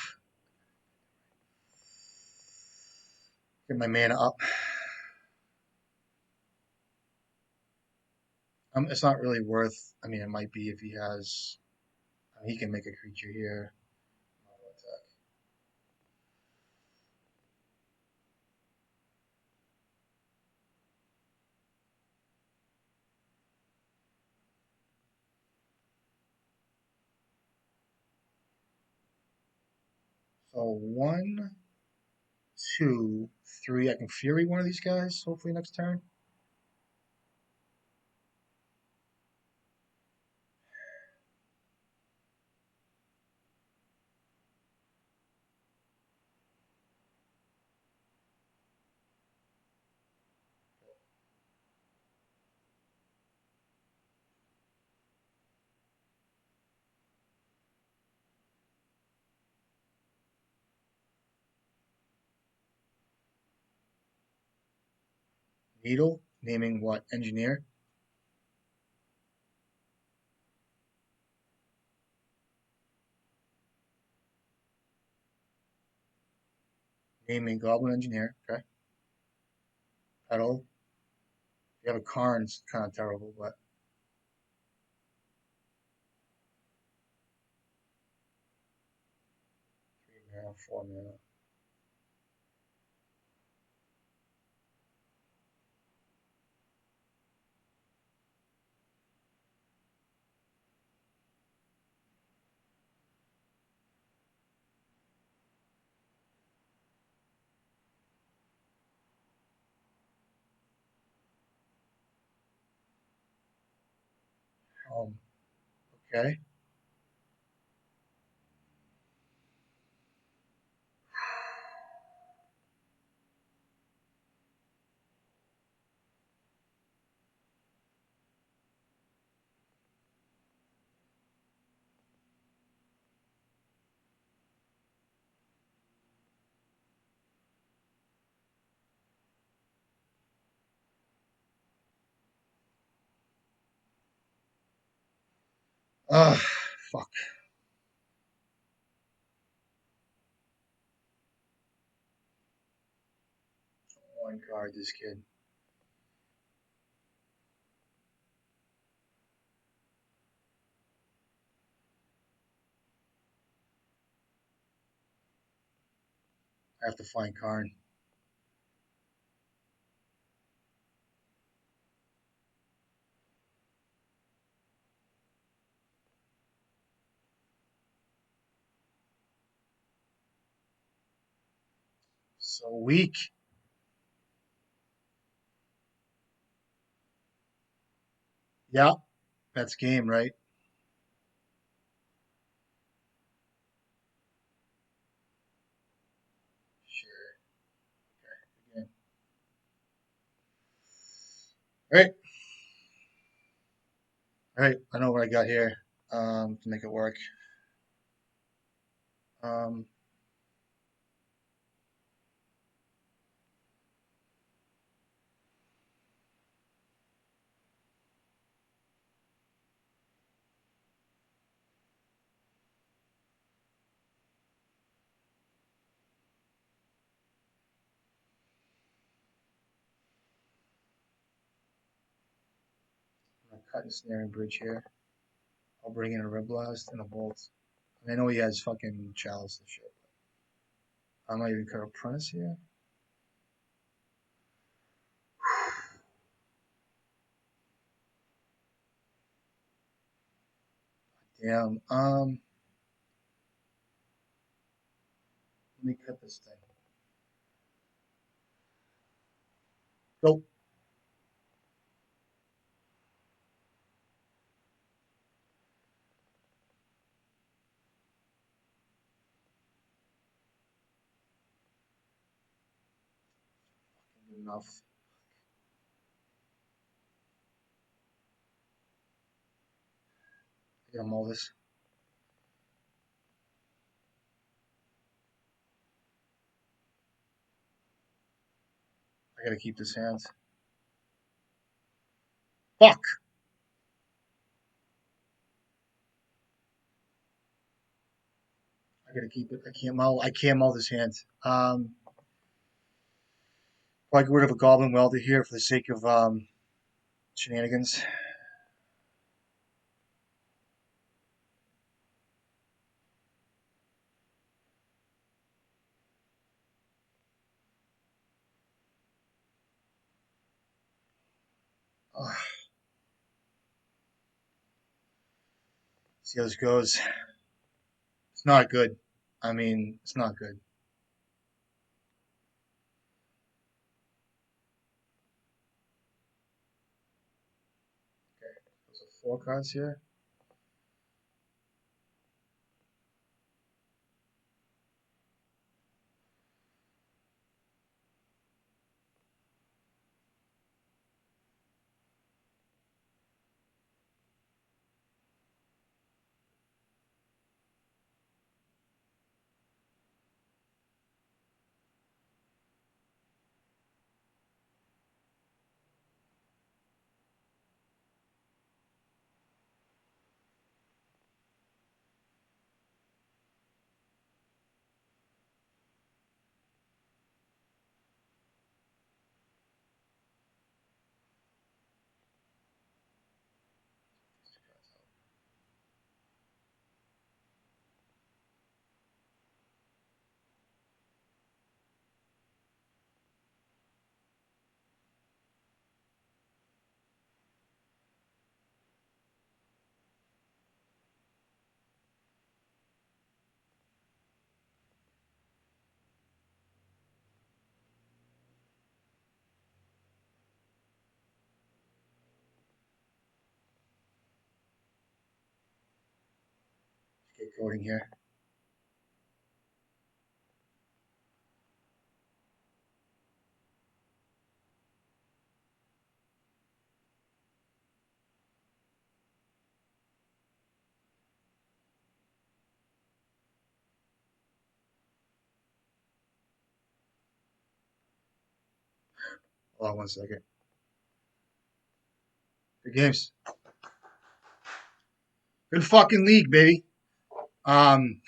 get my mana up. It's not really worth. I mean, it might be if he has. I mean, he can make a creature here. So 1, 2, 3. I can Fury one of these guys. Hopefully next turn. Needle, naming what? Engineer. Naming Goblin Engineer. Okay. Pedal. If you have a Karn, it's kind of terrible, but have 4 mana. Um, okay. Ugh, fuck. One card, this kid. I have to find Karn. So weak. Yeah, that's game, right? Sure. Okay. All right. All right. I know what I got here. To make it work. Um, I'm gonna cut and snare and bridge here. I'll bring in a red blast and a bolt. I know he has fucking chalice and shit. I might even cut a apprentice here. Damn. Let me cut this thing. Go. Good enough. I gotta mull this. I gotta keep this hand. Fuck. I gotta keep it. I can't mull. I can't mull this hand. Probably get rid of a goblin welder here for the sake of shenanigans. Ugh. See how this goes. It's not good. I mean, it's not good. Okay, those are 4 cards here. Recording here. Hold on one second. Good games. Good fucking league, baby. Um,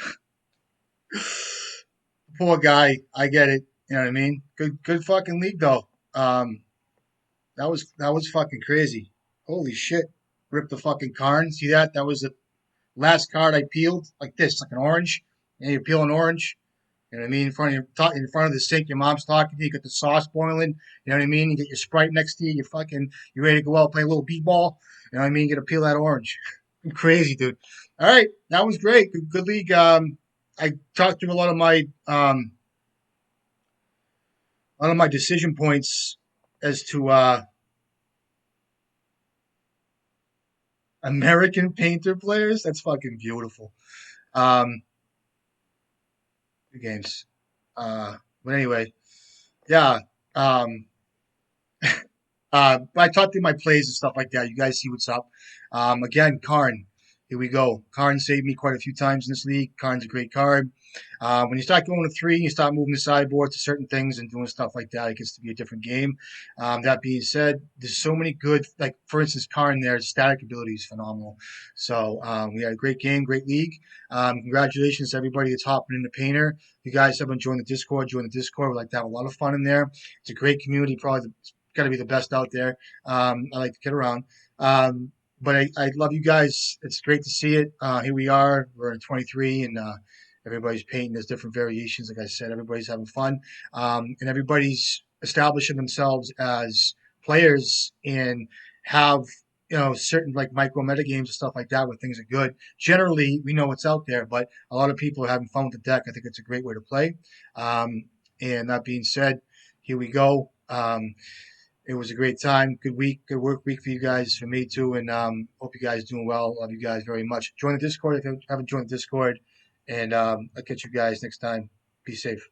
Poor guy. I get it. You know what I mean? Good fucking league though. Um, that was fucking crazy. Holy shit. Ripped the fucking Karn. See that? That was the last card I peeled like this, like an orange. And you peel an orange. You know what I mean? In front of the sink, your mom's talking to you. You got the sauce boiling. You know what I mean? You get your Sprite next to you. You ready to go out play a little b-ball. You know what I mean? You got to peel that orange. Crazy, dude. All right, that was great. Good league. I talked through a lot of my decision points as to American Painter players. That's fucking beautiful. Um, Good games. But anyway, yeah. Um, I talked through my plays and stuff like that. You guys see what's up. Again, Karn. Here we go. Karn saved me quite a few times in this league. Karn's a great card. When you start going to three, you start moving the sideboard to certain things and doing stuff like that. It gets to be a different game. That being said, there's so many good, like for instance, Karn there, static ability is phenomenal. So we had a great game, great league. Congratulations to everybody that's hopping in the painter. If you guys haven't joined the Discord, join the Discord. We like to have a lot of fun in there. It's a great community, probably got to be the best out there. I like to get around. But I love you guys. It's great to see it. Here we are. We're in 23, and everybody's painting. There's different variations. Like I said, everybody's having fun, and everybody's establishing themselves as players and have certain like micro meta games and stuff like that where things are good. Generally, we know what's out there, but a lot of people are having fun with the deck. I think it's a great way to play. And that being said, here we go. It was a great time. Good week, good work week for you guys, for me too, and hope you guys doing well. Love you guys very much. Join the Discord if you haven't joined the Discord, and I'll catch you guys next time. Be safe.